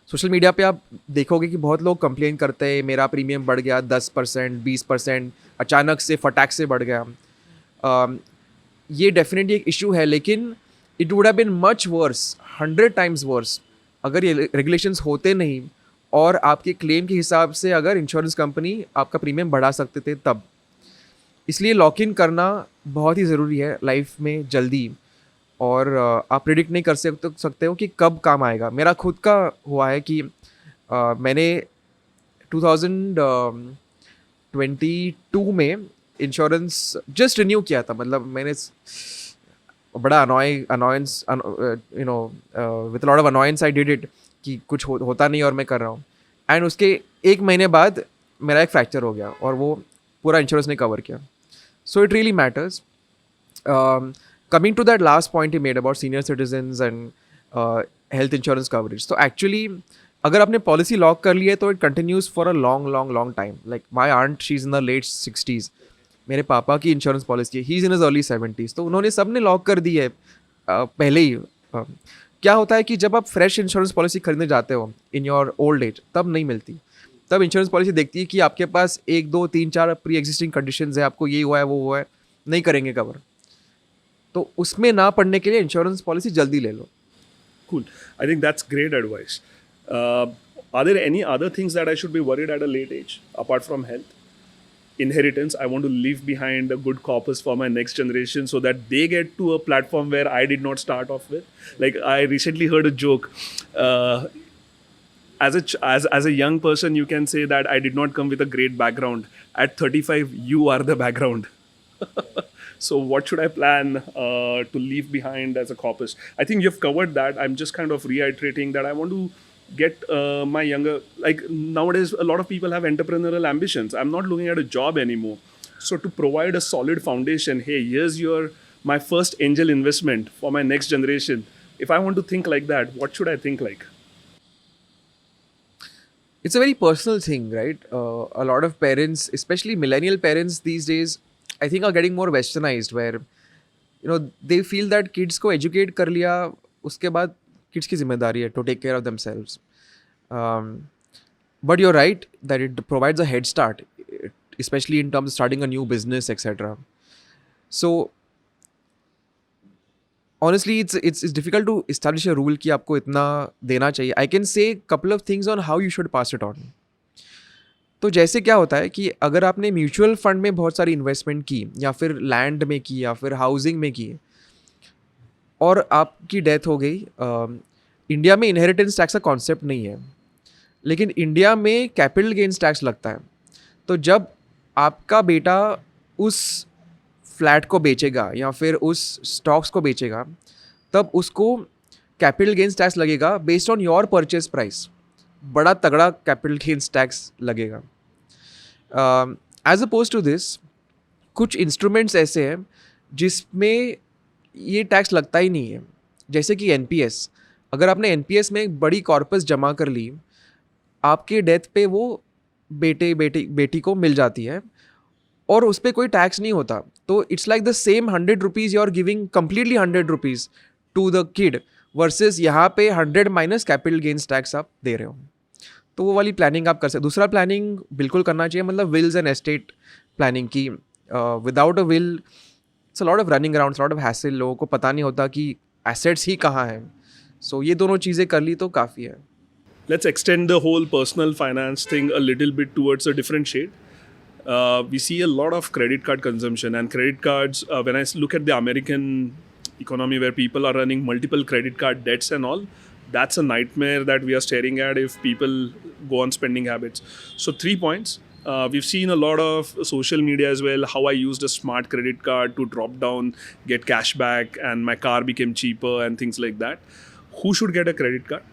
सोशल मीडिया पे आप देखोगे कि बहुत लोग कंप्लेन करते हैं मेरा प्रीमियम बढ़ गया 10%, 20%, अचानक से फटाक से बढ़ गया। ये डेफिनेटली एक इशू है, लेकिन it would have been much worse, 100 times worse, अगर ये रेगुलेशंस होते नहीं और आपके क्लेम के हिसाब से अगर इंश्योरेंस कंपनी आपका प्रीमियम बढ़ा सकते थे तब। इसलिए लॉक इन करना बहुत ही ज़रूरी है लाइफ में जल्दी, और आप प्रिडिक्ट नहीं कर सकते हो कि कब काम आएगा। मेरा खुद का हुआ है कि मैंने 2022 में इंश्योरेंस जस्ट रिन्यू किया था। मतलब मैंने बड़ा annoyance with lot of annoyance I did it कि कुछ होता नहीं और मैं कर रहा हूँ, एंड उसके 1 महीने बाद मेरा एक फ्रैक्चर हो गया और वो पूरा इंश्योरेंस ने कवर किया। So it really matters. Coming to that last point he made about senior citizens and health insurance coverage. So actually, अगर आपने पॉलिसी लॉक कर ली है तो it continues for a long time. Like my aunt, she is in the late 60s। मेरे पापा की insurance policy है, he is in his early 70s। तो उन्होंने सब ने लॉक कर दी है पहले ही। क्या होता है कि जब आप फ्रेश इंश्योरेंस पॉलिसी खरीदने जाते हो इन योर ओल्ड एज, तब नहीं मिलती। तब इंश्योरेंस पॉलिसी देखती है कि आपके पास 1, 2, 3, 4 प्री एग्जिस्टिंग कंडीशंस है, आपको ये हुआ है वो हुआ है, नहीं करेंगे कवर। तो उसमें ना पड़ने के लिए इंश्योरेंस पॉलिसी जल्दी ले लो। Cool. I think that's great advice. Are there any other things that I should be worried at a late age apart from health? Inheritance. I want to leave behind a good corpus for my next generation so that they get to a platform where I did not start off with. Like, I recently heard a joke. As a young person, you can say that I did not come with a great background. At 35, you are the background. So, what should I plan to leave behind as a corpus? I think you've covered that. I'm just kind of reiterating that I want to get my younger, like nowadays, a lot of people have entrepreneurial ambitions. I'm not looking at a job anymore. So, to provide a solid foundation, hey, here's my first angel investment for my next generation. If I want to think like that, what should I think like? It's a very personal thing, right? A lot of parents, especially millennial parents these days, I think are getting more westernized, where they feel that kids को educate कर लिया, उसके बाद kids की जिम्मेदारी है to take care of themselves. Um, but you're right that it provides a head start, especially in terms of starting a new business, etc. So honestly, it's difficult to establish a rule कि आपको इतना देना चाहिए. I can say couple of things on how you should pass it on. तो जैसे क्या होता है कि अगर आपने म्यूचुअल फंड में बहुत सारी इन्वेस्टमेंट की, या फिर लैंड में की, या फिर हाउसिंग में की, और आपकी डेथ हो गई, इंडिया में इनहेरिटेंस टैक्स का कॉन्सेप्ट नहीं है, लेकिन इंडिया में कैपिटल गेन्स टैक्स लगता है. तो जब आपका बेटा उस फ्लैट को बेचेगा या फिर उस स्टॉक्स को बेचेगा, तब उसको कैपिटल गेन्स टैक्स लगेगा based on your purchase price. बड़ा तगड़ा कैपिटल गेन्स टैक्स लगेगा. एज अपोज टू दिस, कुछ इंस्ट्रूमेंट्स ऐसे हैं जिसमें ये टैक्स लगता ही नहीं है. जैसे कि एनपीएस. अगर आपने एनपीएस में एक बड़ी कॉर्पस जमा कर ली, आपके डेथ पे वो बेटी को मिल जाती है और उस पर कोई टैक्स नहीं होता. तो it's like the same 100 rupees you are giving completely 100 rupees to the kid, versus यहाँ पे 100 माइनस कैपिटल गेन्स टैक्स आप दे रहे हो. तो वो वाली प्लानिंग आप कर सकते. दूसरा प्लानिंग बिल्कुल करना चाहिए, मतलब विल्स एंड एस्टेट प्लानिंग की. Without a will it's a lot of running around, lot of hassle. लोगों को पता नहीं होता कि एसेट्स ही कहाँ हैं. सो ये दोनों चीज़ें कर ली तो काफ़ी है. Let's extend the whole personal finance thing a little bit towards a different shade. We see a lot of credit card consumption, and credit cards, when I look at the American economy where people are running multiple credit card debts and all, that's a nightmare that we are staring at if people go on spending habits. So 3 points. We've seen a lot of social media as well, how I used a smart credit card to drop down, get cash back, and my car became cheaper and things like that. Who should get a credit card?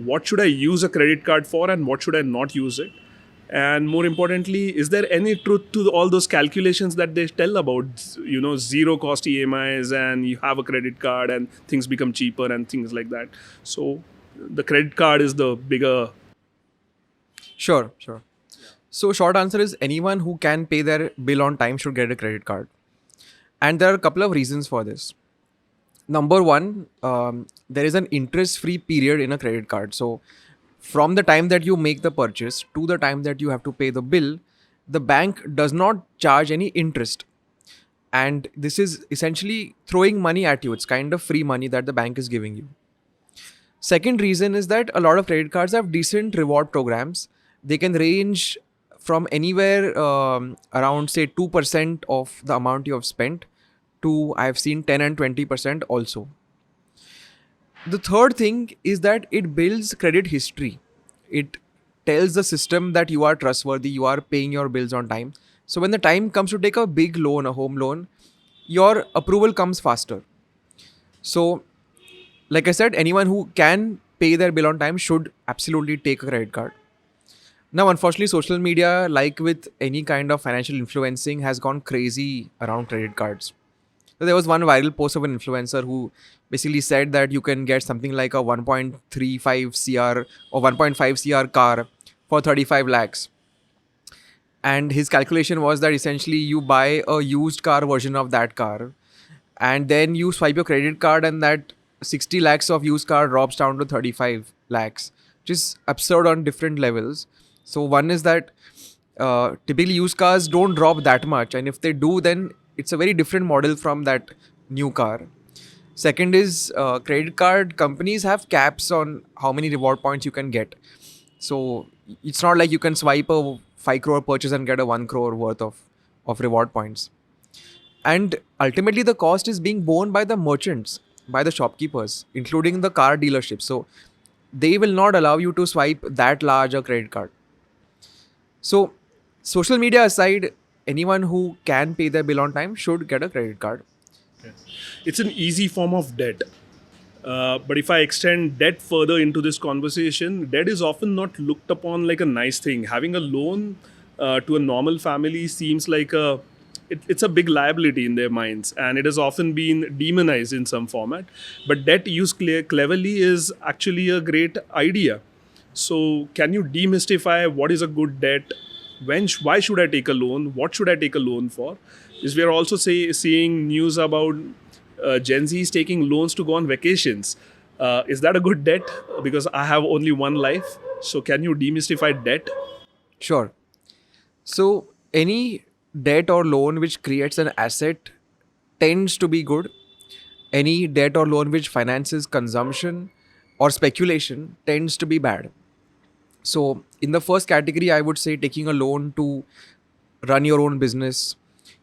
What should I use a credit card for, and what should I not use it? And more importantly, is there any truth to all those calculations that they tell about, zero cost EMIs, and you have a credit card and things become cheaper and things like that? So the credit card is the bigger. Sure. So short answer is anyone who can pay their bill on time should get a credit card. And there are a couple of reasons for this. Number one, there is an interest-free period in a credit card. So from the time that you make the purchase to the time that you have to pay the bill, the bank does not charge any interest. And this is essentially throwing money at you. It's kind of free money that the bank is giving you. Second reason is that a lot of credit cards have decent reward programs. They can range from anywhere around, say, 2% of the amount you have spent to, I've seen 10 and 20% also. The third thing is that it builds credit history. It tells the system that you are trustworthy, you are paying your bills on time. So when the time comes to take a big loan, a home loan, your approval comes faster. So, like I said, anyone who can pay their bill on time should absolutely take a credit card. Now, unfortunately, social media, like with any kind of financial influencing, has gone crazy around credit cards. So there was one viral post of an influencer who basically said that you can get something like a 1.35 CR or 1.5 CR car for 35 lakhs. And his calculation was that essentially you buy a used car version of that car, and then you swipe your credit card, and that 60 lakhs of used car drops down to 35 lakhs, which is absurd on different levels. So one is that typically used cars don't drop that much, and if they do, then it's a very different model from that new car. Second is credit card companies have caps on how many reward points you can get. So it's not like you can swipe a 5 crore purchase and get a 1 crore worth of reward points. And ultimately the cost is being borne by the merchants, by the shopkeepers, including the car dealerships. So they will not allow you to swipe that large a credit card. So social media aside, anyone who can pay their bill on time should get a credit card. It's an easy form of debt. But if I extend debt further into this conversation, debt is often not looked upon like a nice thing. Having a loan to a normal family seems like it's a big liability in their minds, and it has often been demonized in some format. But debt used cleverly is actually a great idea. So, can you demystify what is a good debt? Why should I take a loan? What should I take a loan for? Is we are also seeing news about Gen Zs taking loans to go on vacations. Is that a good debt? Because I have only one life. So, can you demystify debt? Sure. So any debt or loan which creates an asset tends to be good. Any debt or loan which finances consumption or speculation tends to be bad. So in the first category, I would say taking a loan to run your own business.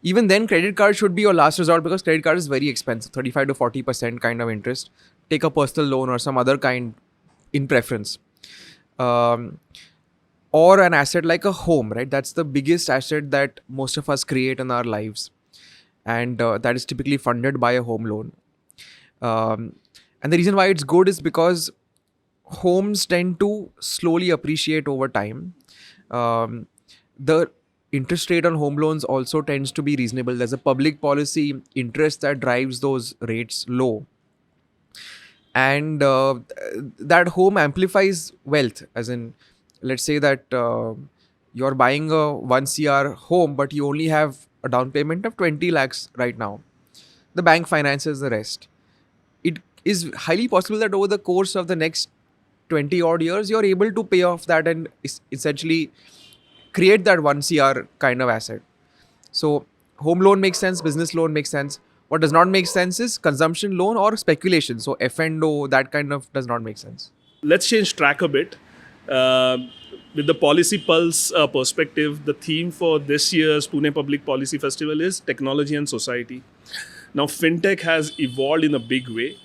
Even then, credit card should be your last resort because credit card is very expensive, 35 to 40% kind of interest. Take a personal loan or some other kind in preference. Or an asset like a home, right? That's the biggest asset that most of us create in our lives. And that is typically funded by a home loan. And the reason why it's good is because homes tend to slowly appreciate over time. The interest rate on home loans also tends to be reasonable. There's a public policy interest that drives those rates low. And that home amplifies wealth, as in, let's say that you're buying a 1 CR home, but you only have a down payment of 20 lakhs right now. The bank finances the rest. It is highly possible that over the course of the next 20 odd years, you're able to pay off that and essentially create that 1 CR kind of asset. So home loan makes sense, business loan makes sense. What does not make sense is consumption loan or speculation. So F&O, that kind of does not make sense. Let's change track a bit. With the Policy Pulse perspective, the theme for this year's Pune Public Policy Festival is technology and society. Now, fintech has evolved in a big way.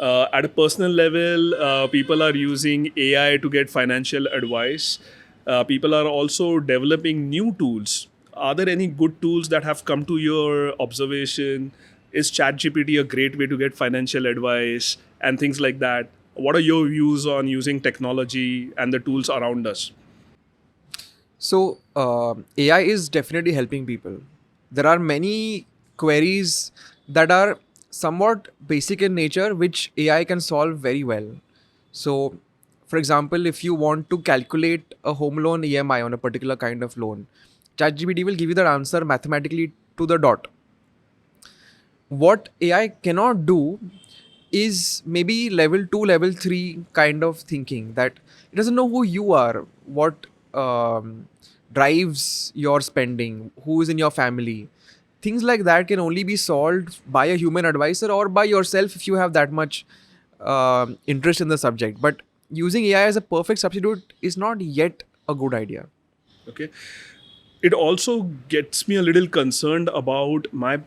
At a personal level, people are using AI to get financial advice. People are also developing new tools. Are there any good tools that have come to your observation? Is ChatGPT a great way to get financial advice and things like that? What are your views on using technology and the tools around us? So AI is definitely helping people. There are many queries that are somewhat basic in nature, which AI can solve very well. So, for example, if you want to calculate a home loan EMI on a particular kind of loan, ChatGPT will give you that answer mathematically to the dot. What AI cannot do is maybe level 2, level 3 kind of thinking, that it doesn't know who you are, what drives your spending, who is in your family. Things like that can only be solved by a human advisor or by yourself if you have that much interest in the subject. But using AI as a perfect substitute is not yet a good idea. Okay. It also gets me a little concerned about my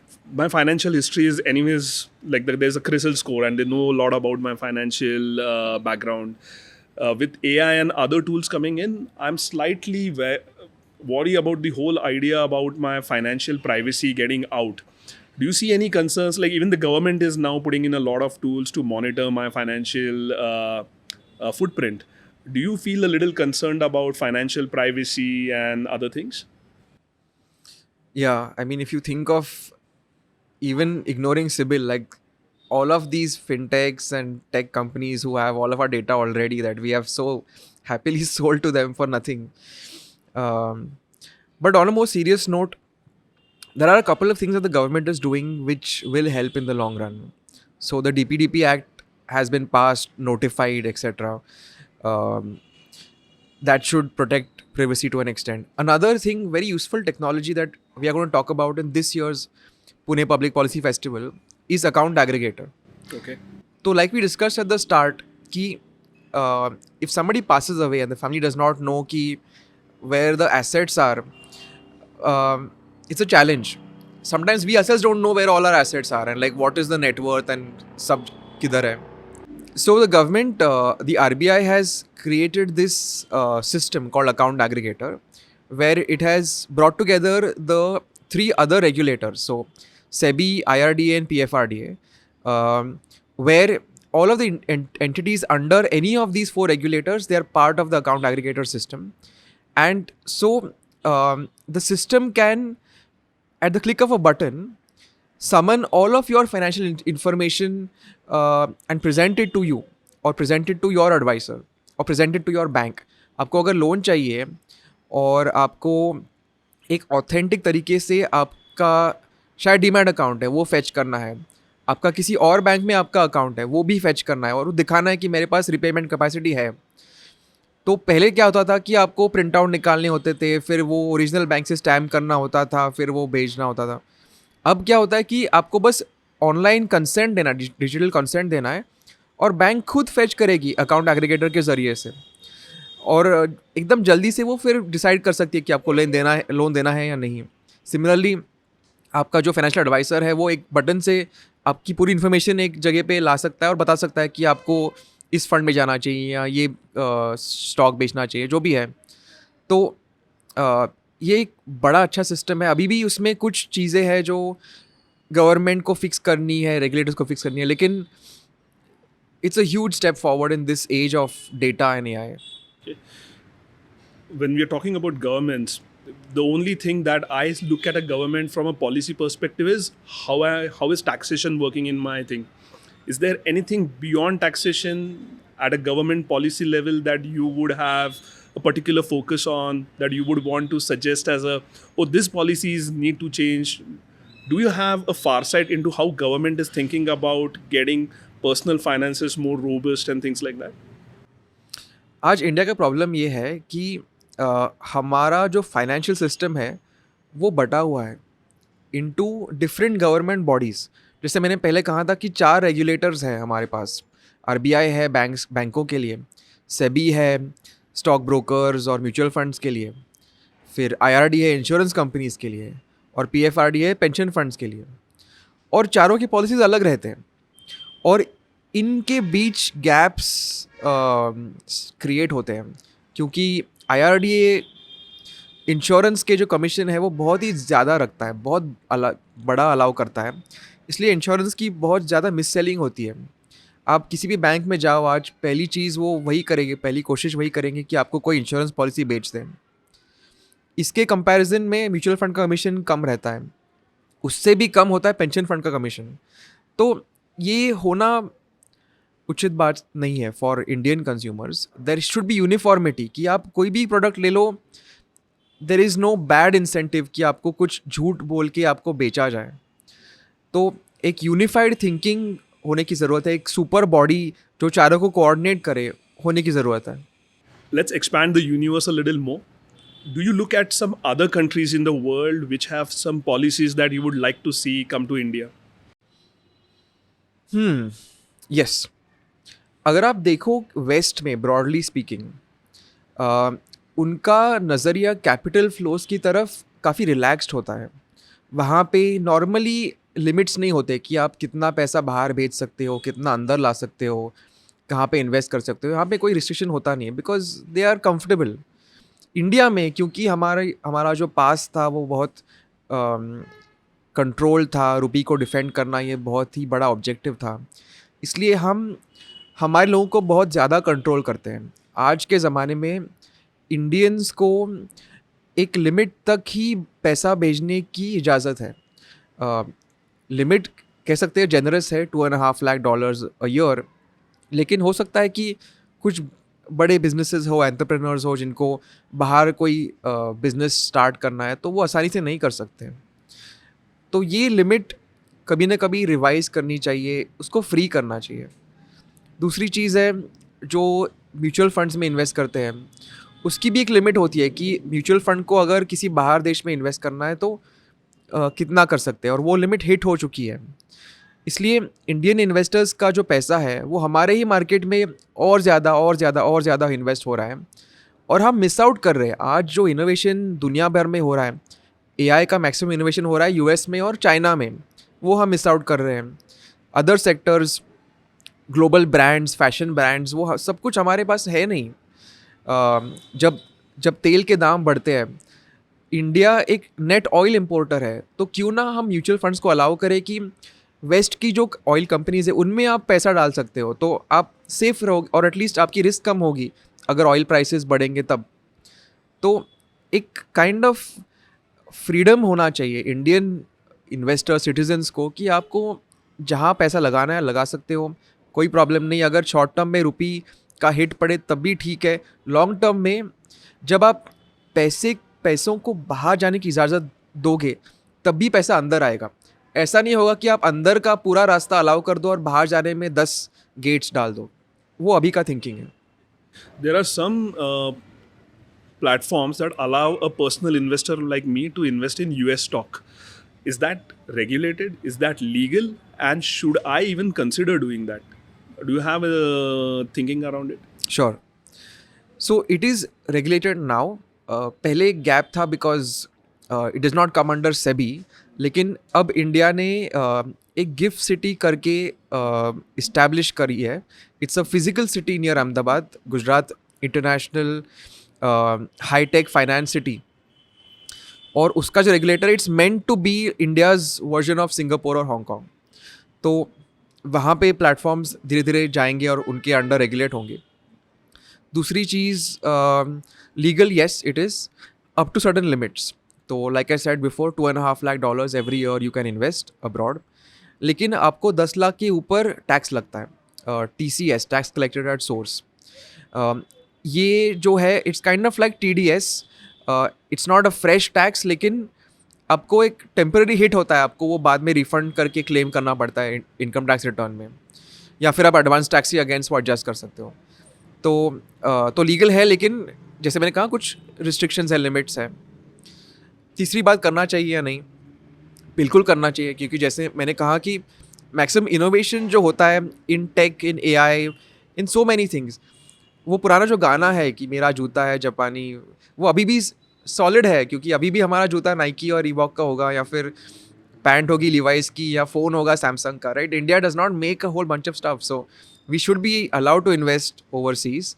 financial history is anyways like there's a CRISIL score and they know a lot about my financial background. With AI and other tools coming in, I'm slightly worried about the whole idea about my financial privacy getting out. Do you see any concerns? Like even the government is now putting in a lot of tools to monitor my financial footprint. Do you feel a little concerned about financial privacy and other things? Yeah, I mean, if you think of even ignoring CIBIL, like all of these fintechs and tech companies who have all of our data already that we have so happily sold to them for nothing. But on a more serious note, there are a couple of things that the government is doing which will help in the long run. So the DPDP Act has been passed, notified, etc. That should protect privacy to an extent. Another thing, very useful technology that we are going to talk about in this year's Pune Public Policy Festival is account aggregator. Okay. So like we discussed at the start, ki, if somebody passes away and the family does not know ki, where the assets are, it's a challenge. Sometimes we ourselves don't know where all our assets are and like what is the net worth and sub kidhar hai. So the government, the RBI has created this system called account aggregator, where it has brought together the three other regulators, so SEBI, IRDA, and PFRDA, where all of the entities under any of these four regulators, they are part of the account aggregator system. And so the system can, at the click of a button, summon all of your financial information and present it to you, or present it to your advisor, or present it to your bank. आपको अगर loan चाहिए और आपको एक authentic तरीके से आपका शायद डीमैट अकाउंट है वो फेच करना है, आपका किसी और बैंक में आपका अकाउंट है वो भी फेच करना है, और वो दिखाना है कि मेरे पास रिपेमेंट कैपेसिटी है. तो पहले क्या होता था कि आपको प्रिंट आउट निकालने होते थे, फिर वो ओरिजिनल बैंक से स्टैम्प करना होता था, फिर वो भेजना होता था. अब क्या होता है कि आपको बस ऑनलाइन कंसेंट देना, डिजिटल कंसेंट देना है, और बैंक खुद फेच करेगी अकाउंट एग्रीगेटर के ज़रिए से, और एकदम जल्दी से वो फिर डिसाइड कर सकती है कि आपको लोन देना है या नहीं. सिमिलरली आपका जो फाइनेंशियल एडवाइज़र है वो एक बटन से आपकी पूरी इन्फॉर्मेशन एक जगह पे ला सकता है और बता सकता है कि आपको इस फंड में जाना चाहिए या ये स्टॉक बेचना चाहिए, जो भी है. तो ये एक बड़ा अच्छा सिस्टम है. अभी भी उसमें कुछ चीज़ें हैं जो गवर्नमेंट को फिक्स करनी है, रेगुलेटर्स को फिक्स करनी है, लेकिन it's a huge step forward in this age of data and AI. When we are talking about governments, the only thing that I look at a government from a policy perspective is how is taxation working in my thing. Is there anything beyond taxation at a government policy level that you would have a particular focus on, that you would want to suggest as these policies need to change? Do you have a farsight into how government is thinking about getting personal finances more robust and things like that? आज India का problem ये है कि हमारा जो financial system है वो बटा हुआ है इनटू डिफरेंट गवर्नमेंट बॉडीज़. जैसे मैंने पहले कहा था कि 4 रेगुलेटर्स हैं हमारे पास. RBI है बैंकों के लिए, SEBI है स्टॉक ब्रोकर्स और म्यूचुअल फंड्स के लिए, फिर IRDA है इंश्योरेंस कंपनीज़ के लिए, और PFRDA है पेंशन फंड्स के लिए. और चारों की पॉलिसीज़ अलग रहते हैं, और इनके बीच गैप्स क्रिएट होते हैं, क्योंकि IRDA इंश्योरेंस के जो कमीशन है वो बहुत ही ज़्यादा रखता है, बहुत बड़ा अलाउ करता है, इसलिए इंश्योरेंस की बहुत ज़्यादा मिस सेलिंग होती है. आप किसी भी बैंक में जाओ आज, पहली चीज़ वो वही करेंगे, पहली कोशिश वही करेंगे कि आपको कोई इंश्योरेंस पॉलिसी बेच दें. इसके कंपैरिजन में म्यूचुअल फंड का कमीशन कम रहता है, उससे भी कम होता है पेंशन फंड का कमीशन. तो ये होना उचित बात नहीं है for Indian consumers. There should be uniformity कि आप कोई भी प्रोडक्ट ले लो, there is no bad incentive कि आपको कुछ झूठ बोल के आपको बेचा जाए. तो एक यूनिफाइड थिंकिंग होने की ज़रूरत है, एक सुपर बॉडी जो चारों को कोऑर्डिनेट करे होने की ज़रूरत है. Let's expand the universe a little more. Do you look at some other countries in the world which have some policies that you would like to see come to India? Yes. अगर आप देखो waste में broadly speaking, उनका नज़रिया capital flows की तरफ काफ़ी relaxed होता है. वहाँ पे नॉर्मली लिमिट्स नहीं होते कि आप कितना पैसा बाहर भेज सकते हो, कितना अंदर ला सकते हो, कहाँ पे इन्वेस्ट कर सकते हो. यहाँ पे कोई रिस्ट्रिक्शन होता नहीं है because they are comfortable. India में क्योंकि हमारा जो पास था वो बहुत कंट्रोल था, रुपी को डिफेंड करना ये बहुत ही बड़ा ऑब्जेक्टिव था, इसलिए हमारे लोगों को बहुत ज़्यादा कंट्रोल करते हैं. आज के ज़माने में इंडियंस को एक लिमिट तक ही पैसा भेजने की इजाज़त है. लिमिट कह सकते हैं जेनरस है, $2.5 लाख अ ईयर, लेकिन हो सकता है कि कुछ बड़े बिजनेसेस हो, एंटरप्रेन्योर्स हो, जिनको बाहर कोई बिजनेस स्टार्ट करना है तो वो आसानी से नहीं कर सकते. तो ये लिमिट कभी ना कभी रिवाइज़ करनी चाहिए, उसको फ्री करना चाहिए. दूसरी चीज़ है जो म्यूचुअल फंड्स में इन्वेस्ट करते हैं, उसकी भी एक लिमिट होती है कि म्यूचुअल फंड को अगर किसी बाहर देश में इन्वेस्ट करना है तो कितना कर सकते हैं, और वो लिमिट हिट हो चुकी है. इसलिए इंडियन इन्वेस्टर्स का जो पैसा है वो हमारे ही मार्केट में और ज़्यादा इन्वेस्ट हो रहा है, और हम मिस आउट कर रहे हैं. आज जो इनोवेशन दुनिया भर में हो रहा है, AI का मैक्सिमम इनोवेशन हो रहा है US में और चाइना में, वो हम मिस आउट कर रहे हैं. Other sectors, global brands, fashion brands, वो सब कुछ हमारे पास है नहीं. जब तेल के दाम बढ़ते हैं इंडिया एक नेट ऑयल इम्पोर्टर है, तो क्यों ना हम म्यूचुअल फंड्स को अलाउ करें कि वेस्ट की जो ऑयल कंपनीज है उनमें आप पैसा डाल सकते हो, तो आप सेफ रहोगे और एटलीस्ट आपकी रिस्क कम होगी अगर ऑयल प्राइसेस बढ़ेंगे तब। तो एक काइंड ऑफ फ्रीडम होना चाहिए इंडियन इन्वेस्टर सिटीजन्स को कि आपको जहाँ पैसा लगाना है लगा सकते हो, कोई प्रॉब्लम नहीं। अगर शॉर्ट टर्म में रुपी का हिट पड़े तब भी ठीक है, लॉन्ग टर्म में जब आप पैसों को बाहर जाने की इजाज़त दोगे तब भी पैसा अंदर आएगा। ऐसा नहीं होगा कि आप अंदर का पूरा रास्ता अलाउ कर दो और बाहर जाने में 10 गेट्स डाल दो। वो अभी का थिंकिंग है। There are some platforms that allow a personal investor like me to invest in US stock. Is that regulated? Is that legal? And should I even consider doing that? Do you have a thinking around it? Sure. So it is regulated now. पहले एक gap था because it does not come under SEBI, लेकिन अब India ने एक gift city करके establish करी है। It's a physical city near Ahmedabad, Gujarat international hitech finance city. और उसका जो regulator, it's meant to be India's version of Singapore और हांगकॉन्ग। तो वहाँ पे प्लेटफॉर्म्स धीरे धीरे जाएंगे और उनके अंडर रेगुलेट होंगे। दूसरी चीज़, legal yes it is up to certain limits. तो like I said before, $2.5 lakh every year you can invest abroad, लेकिन आपको 10 लाख के ऊपर टैक्स लगता है, TCS, tax collected at source. ये जो है it's kind of like TDS, it's not a fresh tax, लेकिन आपको एक टेम्पररी हिट होता है, आपको वो बाद में रिफंड करके क्लेम करना पड़ता है इनकम टैक्स रिटर्न में, या फिर आप एडवांस टैक्स के अगेंस्ट वो एडजस्ट कर सकते हो। तो लीगल है, लेकिन जैसे मैंने कहा कुछ रिस्ट्रिक्शंस है, लिमिट्स है। तीसरी बात, करना चाहिए या नहीं, बिल्कुल करना चाहिए, क्योंकि जैसे मैंने कहा कि मैक्सिमम इनोवेशन जो होता है इन टेक, इन AI, इन सो मैनी थिंग्स, वो पुराना जो गाना है कि मेरा जूता है जापानी, वो अभी भी सॉलिड है, क्योंकि अभी भी हमारा जूता नाइकी और रीबॉक का होगा, या फिर पैंट होगी लिवाइस की, या फ़ोन होगा सैमसंग का, right? India does not make a whole bunch of stuff, so we should be allowed to invest overseas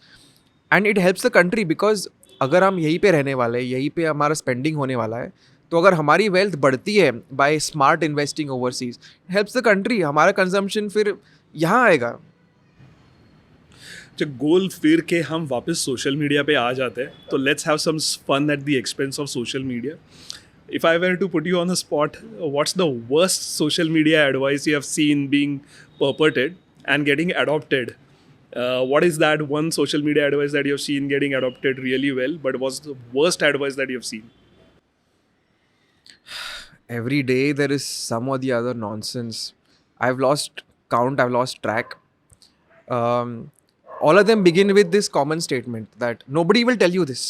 and it helps the country. Because अगर हम यहीं पे रहने वाले हैं, यहीं पे हमारा स्पेंडिंग होने वाला है, तो अगर हमारी वेल्थ बढ़ती है by smart investing overseas, helps the country, हमारा कंजम्पशन फिर यहाँ आएगा। जब गोल फिर के हम वापस सोशल मीडिया पे आ जाते हैं, तो let's have some fun at the expense of social media. If I were to put you on the spot, what's the worst social media advice you have seen being purported and getting adopted? What is that one social media advice that you have seen getting adopted really well, but was the worst advice that you have seen? Every day there is some or the other nonsense. I've lost count, I've lost track. All of them begin with this common statement that nobody will tell you this.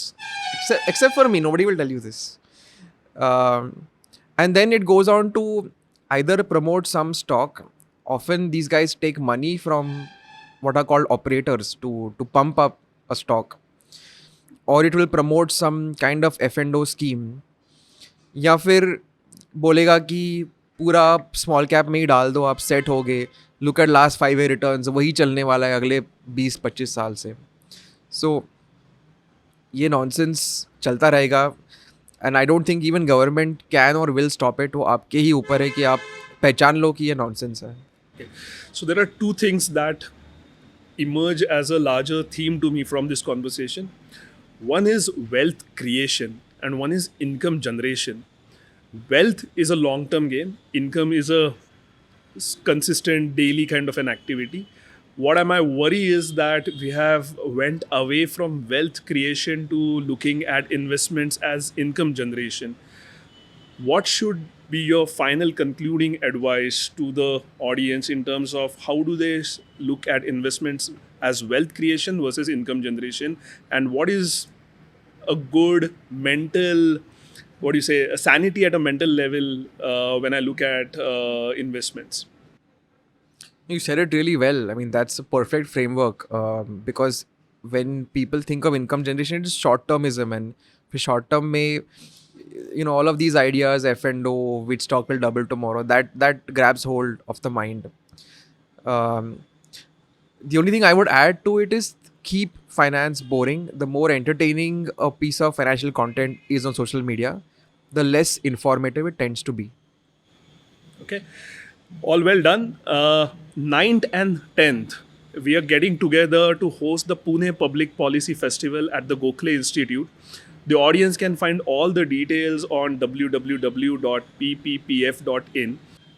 Except for me, nobody will tell you this. And then it goes on to either promote some stock. Often these guys take money from what are called operators to pump up a stock. Or it will promote some kind of F&O scheme. या फिर बोलेगा कि पूरा small cap में ही डाल दो, आप set हो गए, look at last 5 year returns, वही चलने वाला है अगले 20-25 साल से। सो ये नॉनसेंस चलता रहेगा, and I don't think even government can और विल स्टॉप इट। वो आपके ही ऊपर है कि आप पहचान लो कि ये नॉनसेंस है। So there are two things that emerge as a larger theme to me from this conversation. One is wealth creation and one is income generation. Wealth is a long-term game. Income is a consistent daily kind of an activity. What my worry is that we have went away from wealth creation to looking at investments as income generation. What should be your final concluding advice to the audience in terms of how do they look at investments as wealth creation versus income generation, and what is a good mental, what do you say, a sanity at a mental level when I look at investments? You said it really well. I mean, that's a perfect framework, because when people think of income generation, it is short-termism, and for short-term में, you know, all of these ideas, F&O, which stock will double tomorrow, that grabs hold of the mind. The only thing I would add to it is keep finance boring. The more entertaining a piece of financial content is on social media, the less informative it tends to be. Okay, all well done. 9th and 10th, we are getting together to host the Pune Public Policy Festival at the Gokhale Institute. The audience can find all the details on www.pppf.in.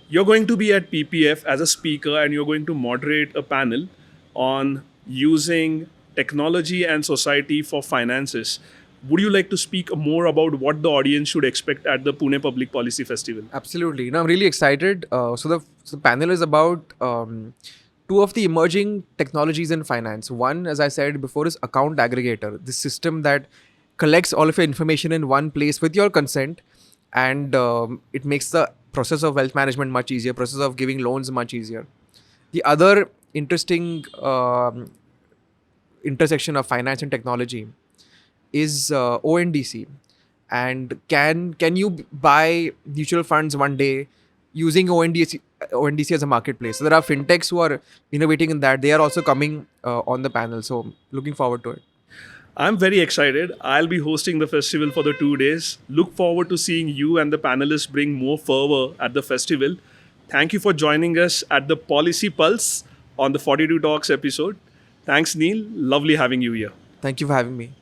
You're going to be at PPF as a speaker and you're going to moderate a panel on using technology and society for finances. Would you like to speak more about what the audience should expect at the Pune Public Policy Festival? Absolutely. No, I'm really excited. So the panel is about two of the emerging technologies in finance. One, as I said before, is account aggregator. This system that collects all of your information in one place with your consent, and it makes the process of wealth management much easier, process of giving loans much easier. The other interesting intersection of finance and technology is ONDC. And can you buy mutual funds one day using ONDC as a marketplace? So there are fintechs who are innovating in that. They are also coming on the panel. So looking forward to it. I'm very excited. I'll be hosting the festival for the 2 days. Look forward to seeing you and the panelists bring more fervor at the festival. Thank you for joining us at the Policy Pulse on the 42 Talks episode. Thanks, Neil. Lovely having you here. Thank you for having me.